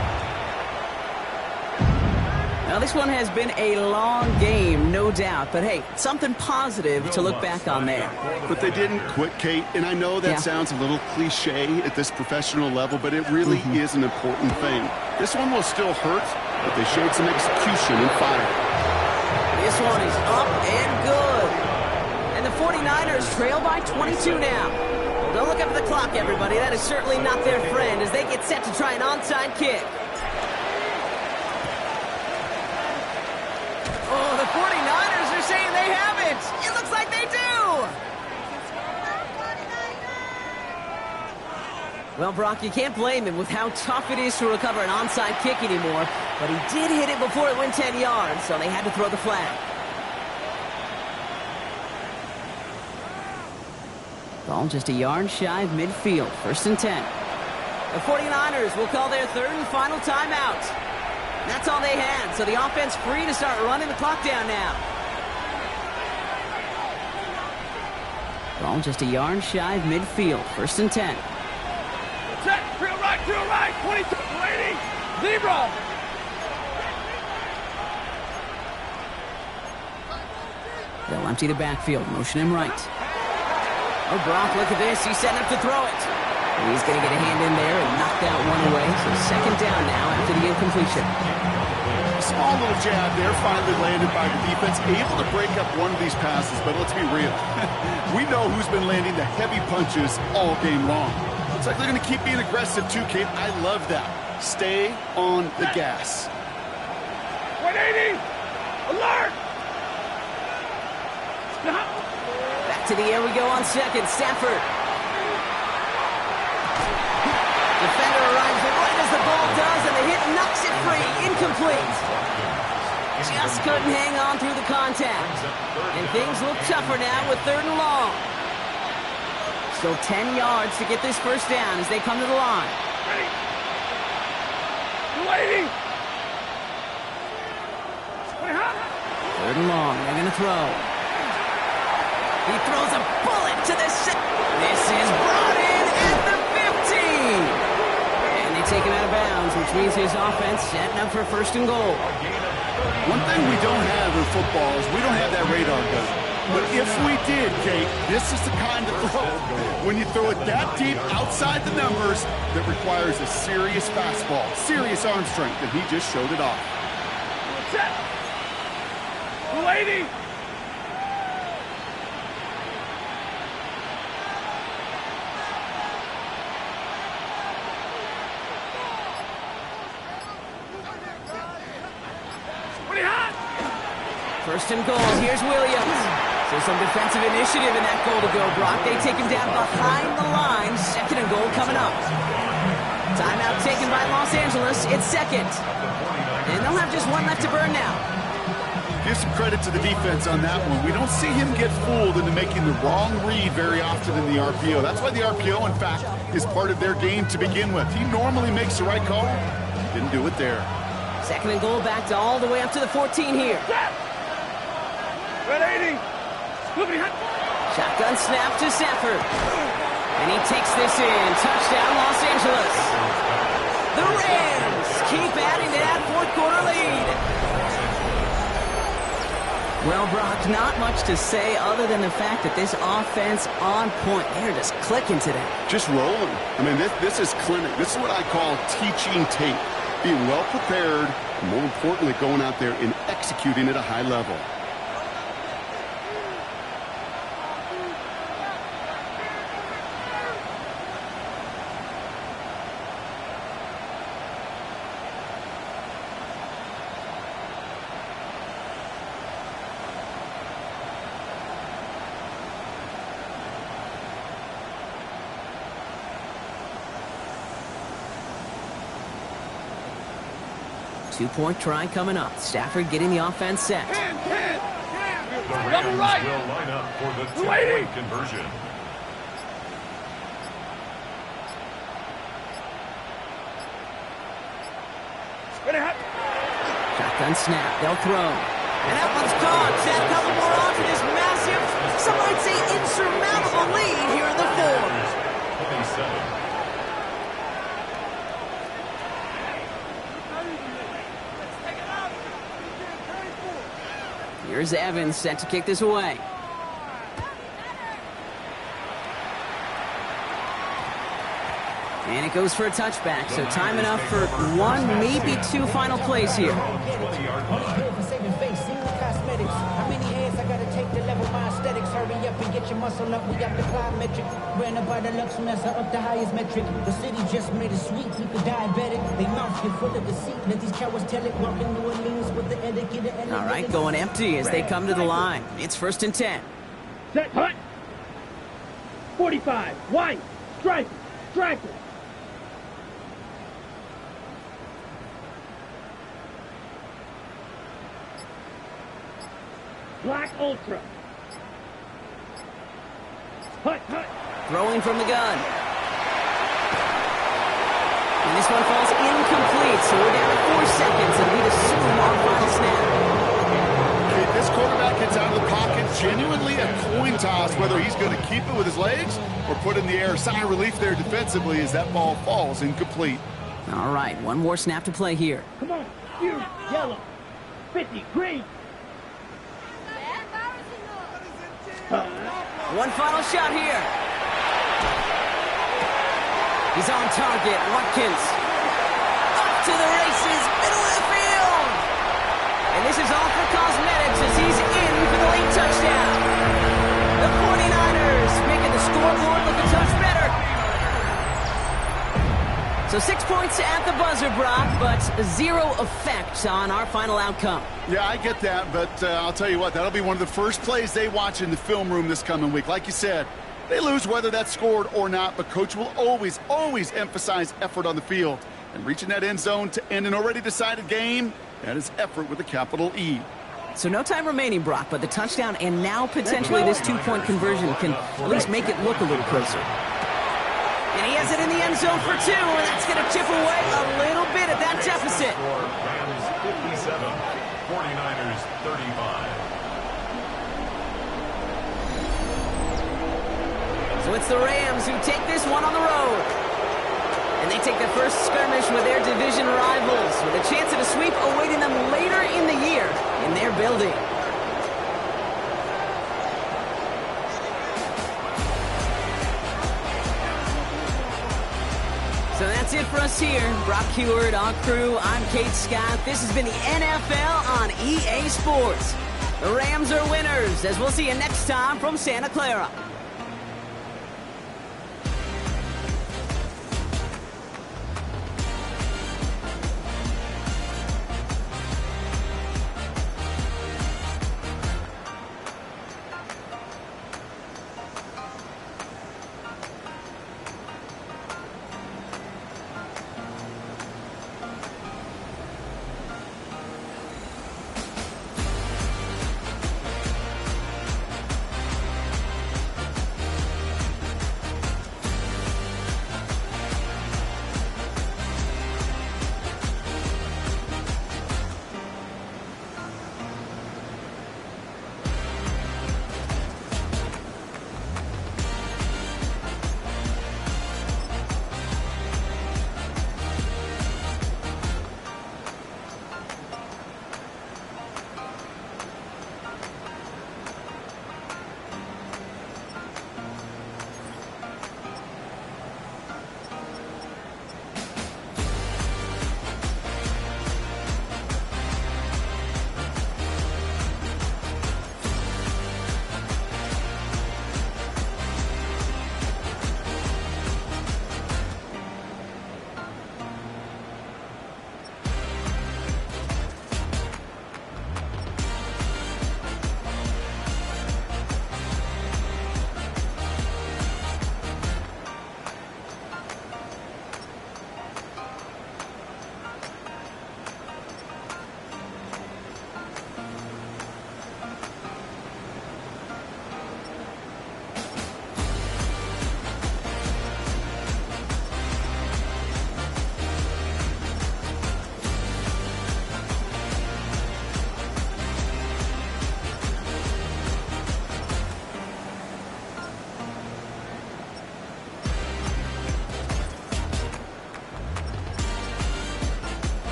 Now, this one has been a long game, no doubt. But, hey, something positive to look back on there. But they didn't quit, Kate, and I know that sounds a little cliche at this professional level, but it really is an important thing. This one will still hurt, but they showed some execution and fire. This one is up and good. And the 49ers trail by 22 now. Well, don't look up at the clock, everybody. That is certainly not their friend as they get set to try an onside kick. Oh, the 49ers are saying they have it. It looks like they do. Well, Brock, you can't blame him with how tough it is to recover an onside kick anymore. But he did hit it before it went 10 yards, so they had to throw the flag. Ball just a yard shy of midfield. 1st and 10. The 49ers will call their 3rd and final timeout. That's all they had, so the offense free to start running the clock down now. Ball just a yard shy of midfield. 1st and 10. Set, drill right, 22, waiting, zebra. They'll empty the backfield, motion him right. Oh, Brock, look at this. He's setting up to throw it. And he's going to get a hand in there and knock that one away. So 2nd down now after the incompletion. Small little jab there, finally landed by the defense. Able to break up one of these passes, but let's be real. We know who's been landing the heavy punches all game long. Looks like they're going to keep being aggressive too, Kate. I love that. Stay on the gas. 180, alert. Back to the air we go on 2nd. Stafford. Defender arrives right as the ball does, and the hit knocks it free. Incomplete. Just couldn't hang on through the contact. And things look tougher now with 3rd and long. Still 10 yards to get this 1st down as they come to the line. Ready. Waiting. 3rd and long. They're going to throw. He throws a bullet to the This is brought in at the 15. And they take him out of bounds, which means his offense setting up for 1st and goal. One thing we don't have in football is we don't have that radar gun. But if we did, Kate, this is the kind of throw, when you throw it that deep outside the numbers, that requires a serious fastball, serious arm strength, and he just showed it off. Set. 280. First and goal. Here's Williams. So some defensive initiative in that goal to go, Brock. They take him down behind the line. 2nd and goal coming up. Timeout taken by Los Angeles. It's 2nd. And they'll have just one left to burn now. Give some credit to the defense on that one. We don't see him get fooled into making the wrong read very often in the RPO. That's why the RPO, in fact, is part of their game to begin with. He normally makes the right call. Didn't do it there. 2nd and goal back to all the way up to the 14 here. 180. Shotgun snap to Stafford. And he takes this in. Touchdown, Los Angeles. The Rams keep adding to that 4th quarter lead. Well, Brock, not much to say other than the fact that this offense on point. They're just clicking today. Just rolling. I mean, this is clinic. This is what I call teaching tape. Being well prepared, and more importantly, going out there and executing at a high level. Two-point try coming up. Stafford getting the offense set. The Rams will line up for the two-point conversion. Shotgun snap. They'll throw. And that one's caught. Add a couple more on to this massive, some might say insurmountable lead here in the 4th. 27. Here's Evans set to kick this away. And it goes for a touchback, so time enough for 1, maybe 2 final plays here. Hurry up and get your muscle up. We got the plyometric. Ran up by the Lux Mesa up the highest metric. The city just made it sweet. People diabetic. They mouth get full of deceit. Let these cowards tell it. Walking New Orleans with the etiquette. All right, going empty as they come to the line. It's 1st and 10. Set, hut. 45, white, striker, striker. Black Ultra. Hut, hut. throwing from the gun. And this one falls incomplete, so we're down to 4 seconds, and we'd assume our final snap. Okay, this quarterback gets out of the pocket, genuinely a coin toss, whether he's going to keep it with his legs or put it in the air. Sigh of relief there defensively as that ball falls incomplete. All right, one more snap to play here. Come on, you, yellow, 50, green. One final shot here. He's on target. Watkins. Up to the races. Middle of the field. And this is all for cosmetics as he's in for the late touchdown. The 49ers making the scoreboard look a touch better. So 6 points at the buzzer, Brock, but 0 effect on our final outcome. Yeah, I get that, but I'll tell you what, that'll be one of the first plays they watch in the film room this coming week. Like you said, they lose whether that's scored or not, but Coach will always emphasize effort on the field. And reaching that end zone to end an already decided game, that is effort with a capital E. So no time remaining, Brock, but the touchdown and now potentially this 2-point conversion can at least make it look a little closer. And he has it in the end zone for 2, and that's going to chip away a little bit at that deficit. Rams 57, 49ers 35. So it's the Rams who take this one on the road. And they take their first skirmish with their division rivals, with a chance at a sweep awaiting them later in the year in their building. So that's it for us here. Brock Huard, our crew, I'm Kate Scott. This has been the NFL on EA Sports. The Rams are winners, as we'll see you next time from Santa Clara.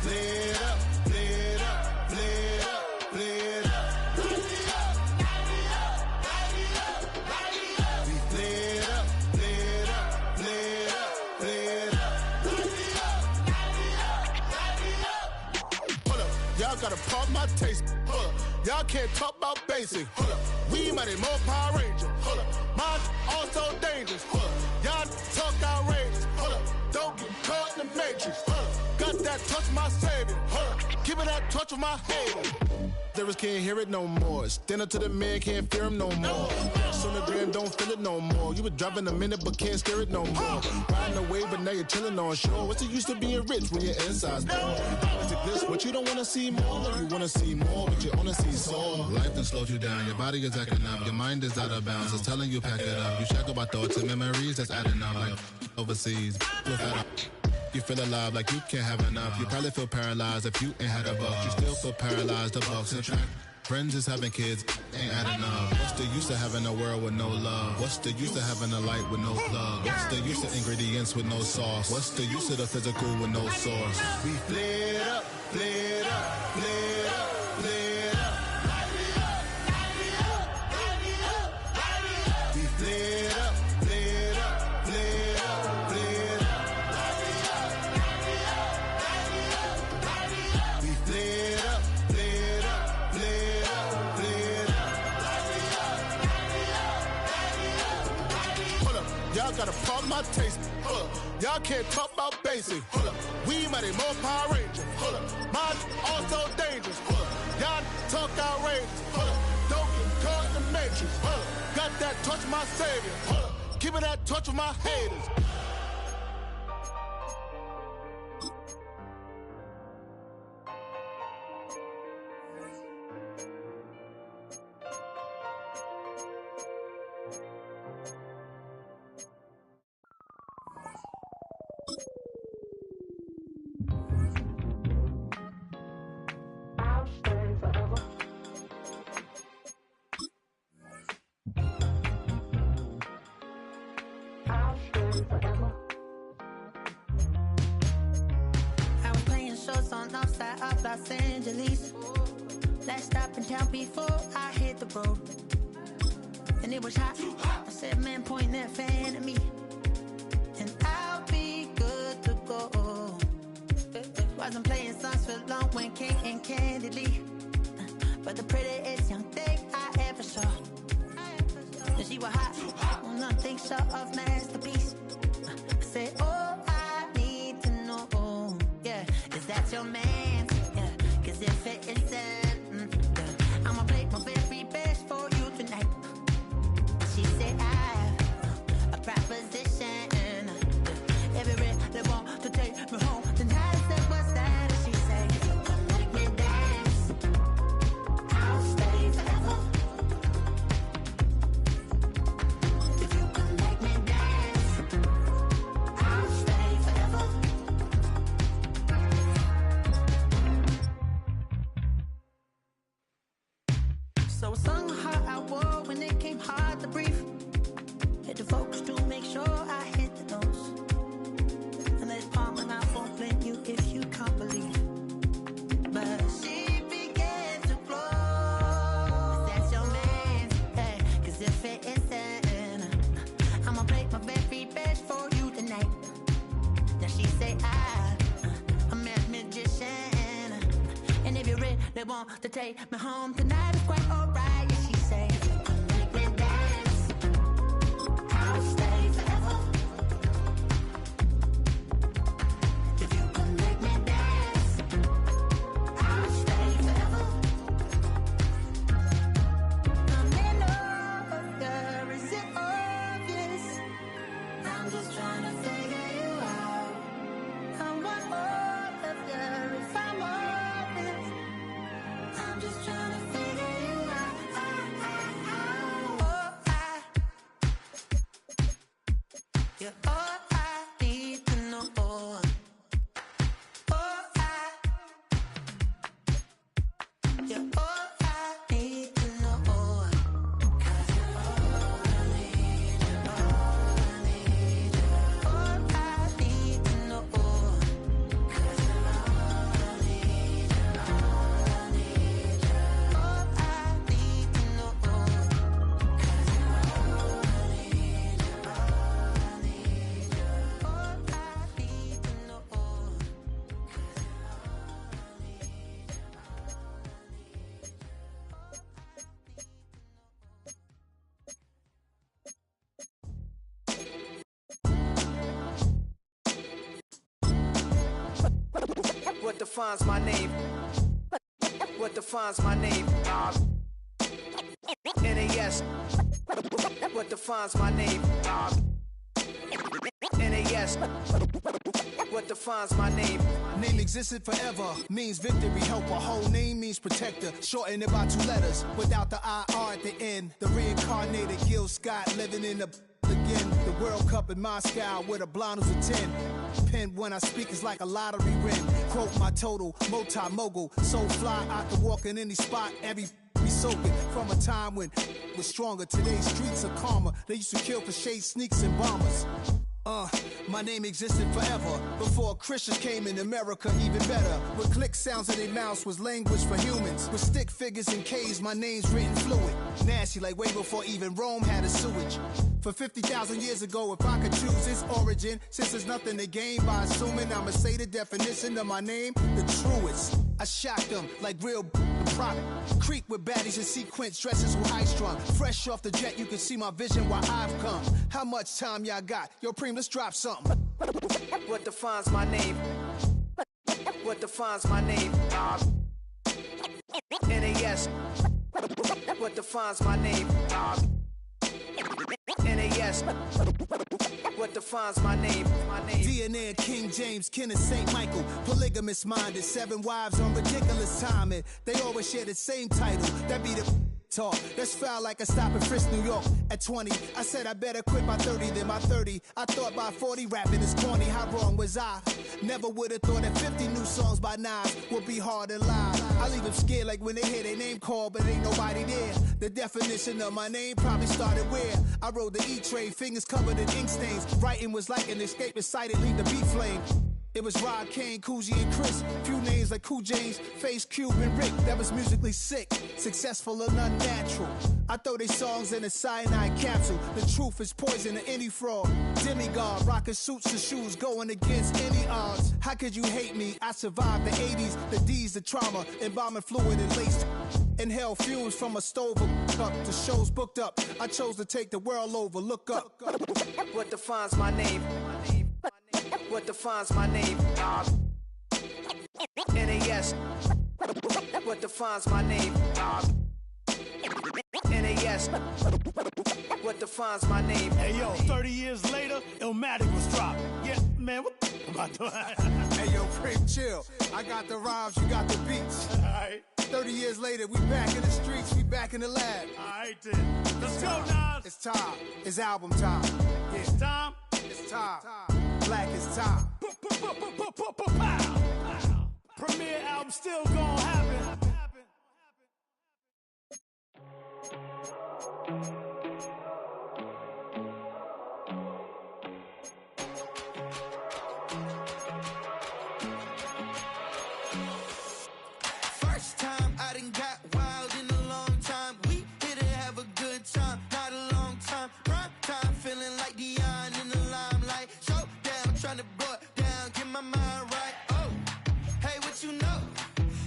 lit up, lit up, lit up, lit up. We lit up, lit up, lit up, lit up, lit up. Hold up, y'all gotta pump my taste. Hold up, y'all can't talk about basic. Hold up, we mighty more Power Ranger. Hold up, mine also dangerous. Hold up, y'all talk outrageous. Hold up, don't get caught in the matrix. Hold up, got that touch of my savior. Hold up, giving that touch of my haters. Lyrics can't hear it no more. Stand up to the man, can't fear him no more. On the gram, don't feel it no more. You were driving a minute, but can't steer it no more. Riding away, but now you're chilling on shore. What's the use of being rich when your inside's poor? It's like this, but you don't wanna see more. You wanna see more, but you only see sore. Life done slowed you down. Your body is acting up. Your mind is out of bounds. It's telling you pack it up. You shackle by thoughts and memories that's adding up. Like overseas, you feel alive like you can't have enough. You probably feel paralyzed if you ain't had a buck. You still feel paralyzed. The bucks and track. Friends is having kids, ain't adding up. What's the use of having a world with no love? What's the use of having a light with no plug? What's the use of ingredients with no sauce? What's the use of the physical with no source? We lit up, lit up, lit up, lit up. We lit up, lit up, lit up, lit up. We lit up, lit up, lit up, lit up. Hold up, y'all gotta pump my taste. Hold up, y'all can't talk about basic. Hold up, we mighty more Power Ranger. Hold up, mine also dangerous. Hold up, y'all talk outrageous. Hold up, don't get caught in the matrix. Hold up, got that touch of my savior. Hold up, give me that touch of my haters. I was playing shows on outside of Los Angeles. Last stop in town before I hit the road. And it was hot. I said, man, point that fan at me. And I'll be good to go. Wasn't playing songs for long when King and Candidly. But the prettiest young thing I ever saw. And she was hot. Nothing short of masterpiece. I said, oh, I need to know. Yeah, is that your man? Yeah, cause if it isn't, I'ma play my very best for you tonight. She said, I have a proposition. Every red they want to take me home tonight. I said, what's that? She said, if you come make me dance, I'll stay forever. If you come make me dance, I'll stay forever. So I sung how I wore when it came hard to breathe. Hit the focus to make sure I hit the notes. And there's palm and I won't blame you if you can't believe. But she began to flow. That's your man, hey, cause if it isn't, I'ma play my very best for you tonight. Now she say I'm a magician. And if you're ready, they want to take me home tonight. It's quite alright, yeah, she say, make me dance, I'll stay forever. If you can make me dance, I'll stay forever. I'm in love, yeah, is it obvious? I'm just trying to figure you out. I want all of you if I'm honest. I'm just trying to figure you out. Oh, you're all I need to know. Oh, you're all I need to know. 'Cause you're all I need, all I need, all I need to know. 'Cause you're all I defines my name? What defines my name? NAS. What defines my name? NAS. What defines my name? Name existed forever, means victory, helper. Whole name means protector, shortened it by 2 letters, without the IR at the end. The reincarnated Gil Scott, living in the again. The World Cup in Moscow, with a blonde who's a 10. Pen when I speak is like a lottery win. Quote my total, multi-mogul, so fly I can walk in any spot, every be soaking from a time when was stronger. Today's streets are calmer. They used to kill for shade sneaks and bombers. My name existed forever before Christians came in America, even better. With click sounds in their mouths was language for humans. With stick figures and K's, my name's written fluid. Nasty like way before even Rome had a sewage. For 50,000 years ago, if I could choose its origin, since there's nothing to gain by assuming, I'ma say the definition of my name, the truest. I shocked them like real prop. Creek with baddies and sequence dresses with high strung. Fresh off the jet, you can see my vision where I've come. How much time y'all got? Yo, Preem, let's drop something. What defines my name? What defines my name? NAS. What defines my name? NAS. What defines my name? DNA of King James, kin of St. Michael. Polygamous minded, 7 wives on ridiculous timing. They always share the same title. That be the talk. That's foul like a stop in Frisk, New York. At 20, I said I better quit by 30 than by 30. I thought by 40 rapping is corny. How wrong was I? Never would have thought that 50 new songs by Nas would be hard to lie. I leave them scared like when they hear their name called, but ain't nobody there. The definition of my name probably started where I rode the E-Trade, fingers covered in ink stains. Writing was like an escape excited, leave the beat flame. It was Rod, Kane, Coogee, and Chris. Few names like Cool James, Face, Cube, and Rick. That was musically sick, successful and unnatural. I throw these songs in a cyanide capsule. The truth is poison to any fraud. Demigod, rocking suits and shoes, going against any odds. How could you hate me? I survived the 80s, the D's, the trauma, embalming fluid and laced. Inhale fumes from a stove up to shows booked up. I chose to take the world over. Look up. What defines my name? What defines my name? NAS. What defines my name? NAS. What defines my name? Hey yo, 30 years later, Illmatic was dropped. Yeah, man, what am I doing? Hey yo, Preem, chill. I got the rhymes, you got the beats. Alright. 30 years later, we back in the streets, we back in the lab. Alright then. Let's go, Nas. It's time. It's album time. Yeah. It's time. It's time. Black is time. Premiere album still gonna happen. First time I done got wild in a long time. We here to have a good time, not a long time. Prime time, feeling like Dion in the limelight. Showdown, trying to blow it down, get my mind right. Oh, hey, what you know?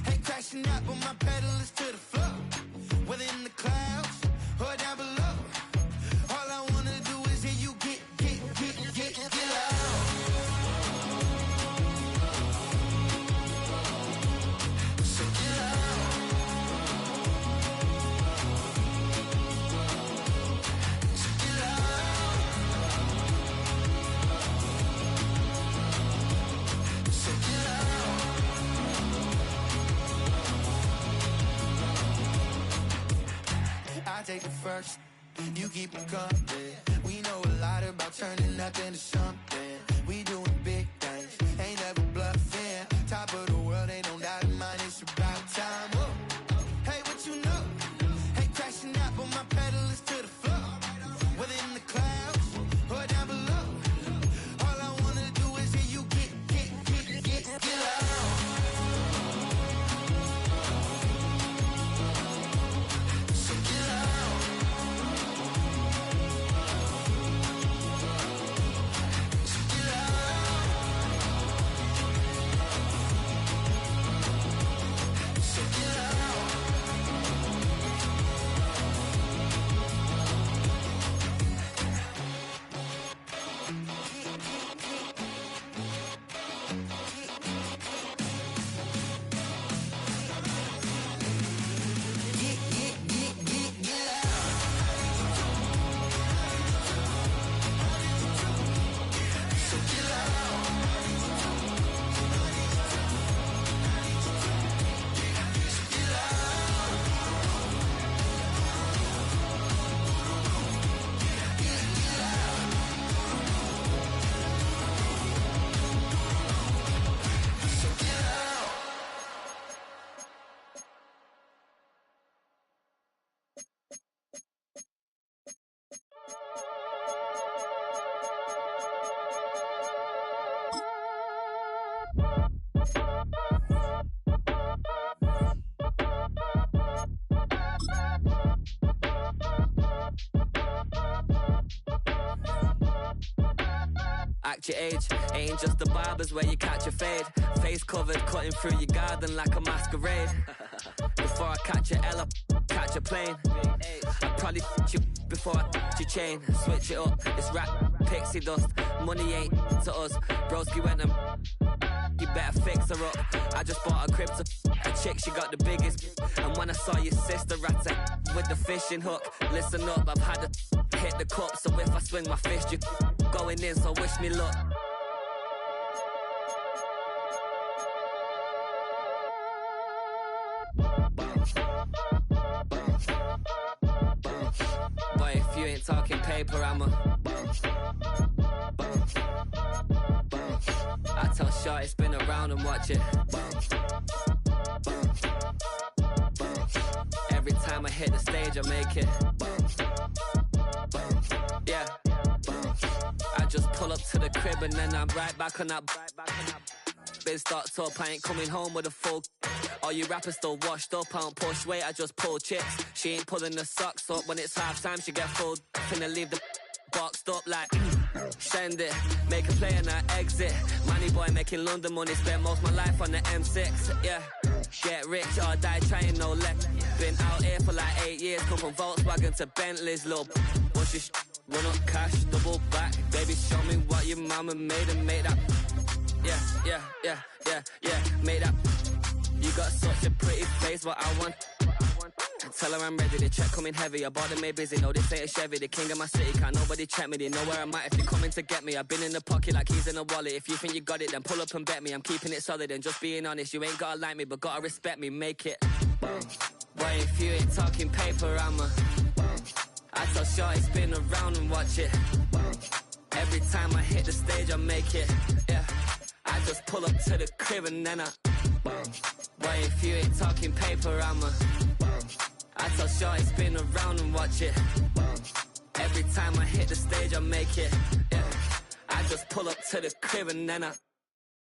Ain't crashing out, but my pedal is to the floor. Whether in the clouds or down below, all I wanna do is hear you get loud. So get loud. So get loud. So get loud. I take the first, you keep it coming. We know a lot about turning nothing to something. We doing big things, ain't never bluffing. Top of the world, ain't no doubt in mine, it's about time. Whoa. Hey, what you know? Ain't crashing out, but my pedal is to the floor. Whether in the clouds or down below, all I wanna do is hear you get loud. So get loud. act your age. Ain't just the barbers where you catch a fade. Face covered, cutting through your garden like a masquerade. Before I catch a L, catch a plane. I'd probably you before I your chain. Switch it up, it's rap, pixie dust. Money ain't to us. Broski went and you better fix her up. I just bought a crib to a chick, she got the biggest. And when I saw your sister at it with the fishing hook, listen up, I've had to hit the cup. So if I swing my fist, you going in, so wish me luck. Boy, if you ain't talking paper, I'ma I tell Shorty spin around and watch it. Every time I hit the stage, I make it. Yeah. I just pull up to the crib and then I'm right back on that. Biz starts up, I ain't coming home with a full. All you rappers still washed up, I don't push weight, I just pull chips. She ain't pulling the socks up, when it's half time she get full. Finna leave the boxed up like send it, make a play and I exit. Money boy making London money, spend most my life on the M6. Yeah, get rich or die trying, no leg. Been out here for like 8 years, come from Volkswagen to Bentleys. Little bunch of run up cash, double back. Baby show me what your mama made and make that. Yeah, make that. You got such a pretty face, but I want. Tell her I'm ready, the check coming heavy. I bought them made busy, no this ain't a Chevy. The king of my city, can't nobody check me. They know where I'm at if they coming to get me. I've been in the pocket like keys in a wallet. If you think you got it, then pull up and bet me. I'm keeping it solid and just being honest. You ain't gotta like me, but gotta respect me, make it. Boy, if you ain't talking paper, I'ma I tell Shorty spin around and watch it. Every time I hit the stage, I make it. Yeah, I just pull up to the crib and then I boy, if you ain't talking paper, I'ma I tell Shorty spin around and watch it. Every time I hit the stage, I make it. Yeah, I just pull up to the crib and then I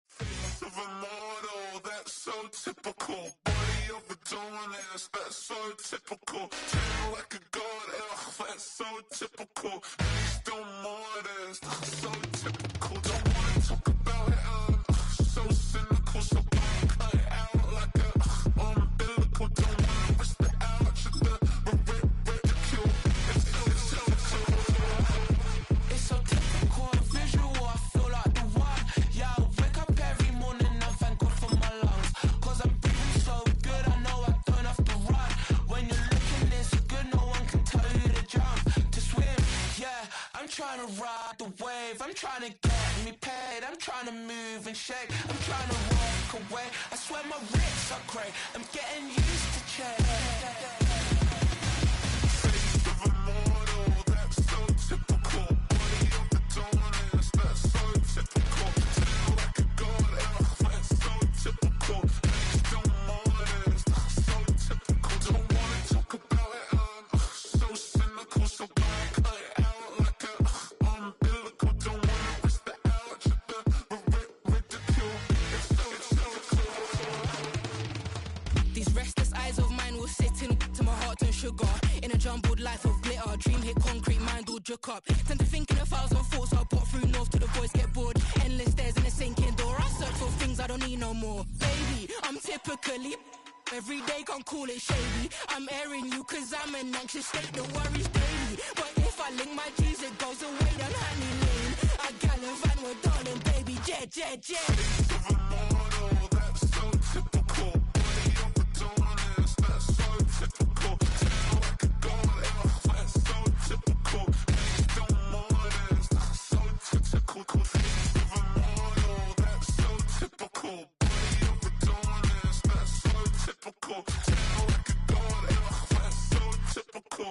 Face of a model, that's so typical. Body of a dominance, that's so typical. Tail like a god, that's so typical. He's still modest, so typical. Don't wanna talk about it, so cynical. So cut it out like a umbilical. Don't wanna risk the ouch of the ridicule. It's so typical and visual, I feel like the one. Yeah, I wake up every morning and thank God for my lungs. Cause I'm breathing so good, I know I don't have to run. When you're looking this good, no one can tell you to jump, to swim. Yeah, I'm trying to ride the wave, I'm trying to get me paid. I'm trying to move and shake, I'm trying to walk away. I swear my wrists are great, I'm getting used to change. Face of a model, that's so typical. Body of the dominance, that's so typical. Tail like a god, that's so typical. He's still modest, so typical. Don't wanna talk about it, so cynical. So cut it out like a umbilical. Don't wanna risk the ouch of the ridicule. These restless eyes of mine will sit in to my heart and sugar. In a jumbled life of glitter, dream hit concrete, mind all jerk up. Tend to think in 1,000 thoughts, I'll pop through north to the voice get bored. Endless stairs in a sinking door, I search for things I don't need no more. Baby, I'm typically every day, can't call it shady. I'm airing you cause I'm an anxious state that worries daily. But if I link my G's, it goes away down Honey Lane. I gallivant with darling, baby, jet. Face of a model, that's so typical. Body of a dominance, that's so typical. Tail like a god, that's so typical. He's still modest, so typical. Face of a model, that's so typical. Body of a dominance, that's so typical. Tail like a god, that's so typical.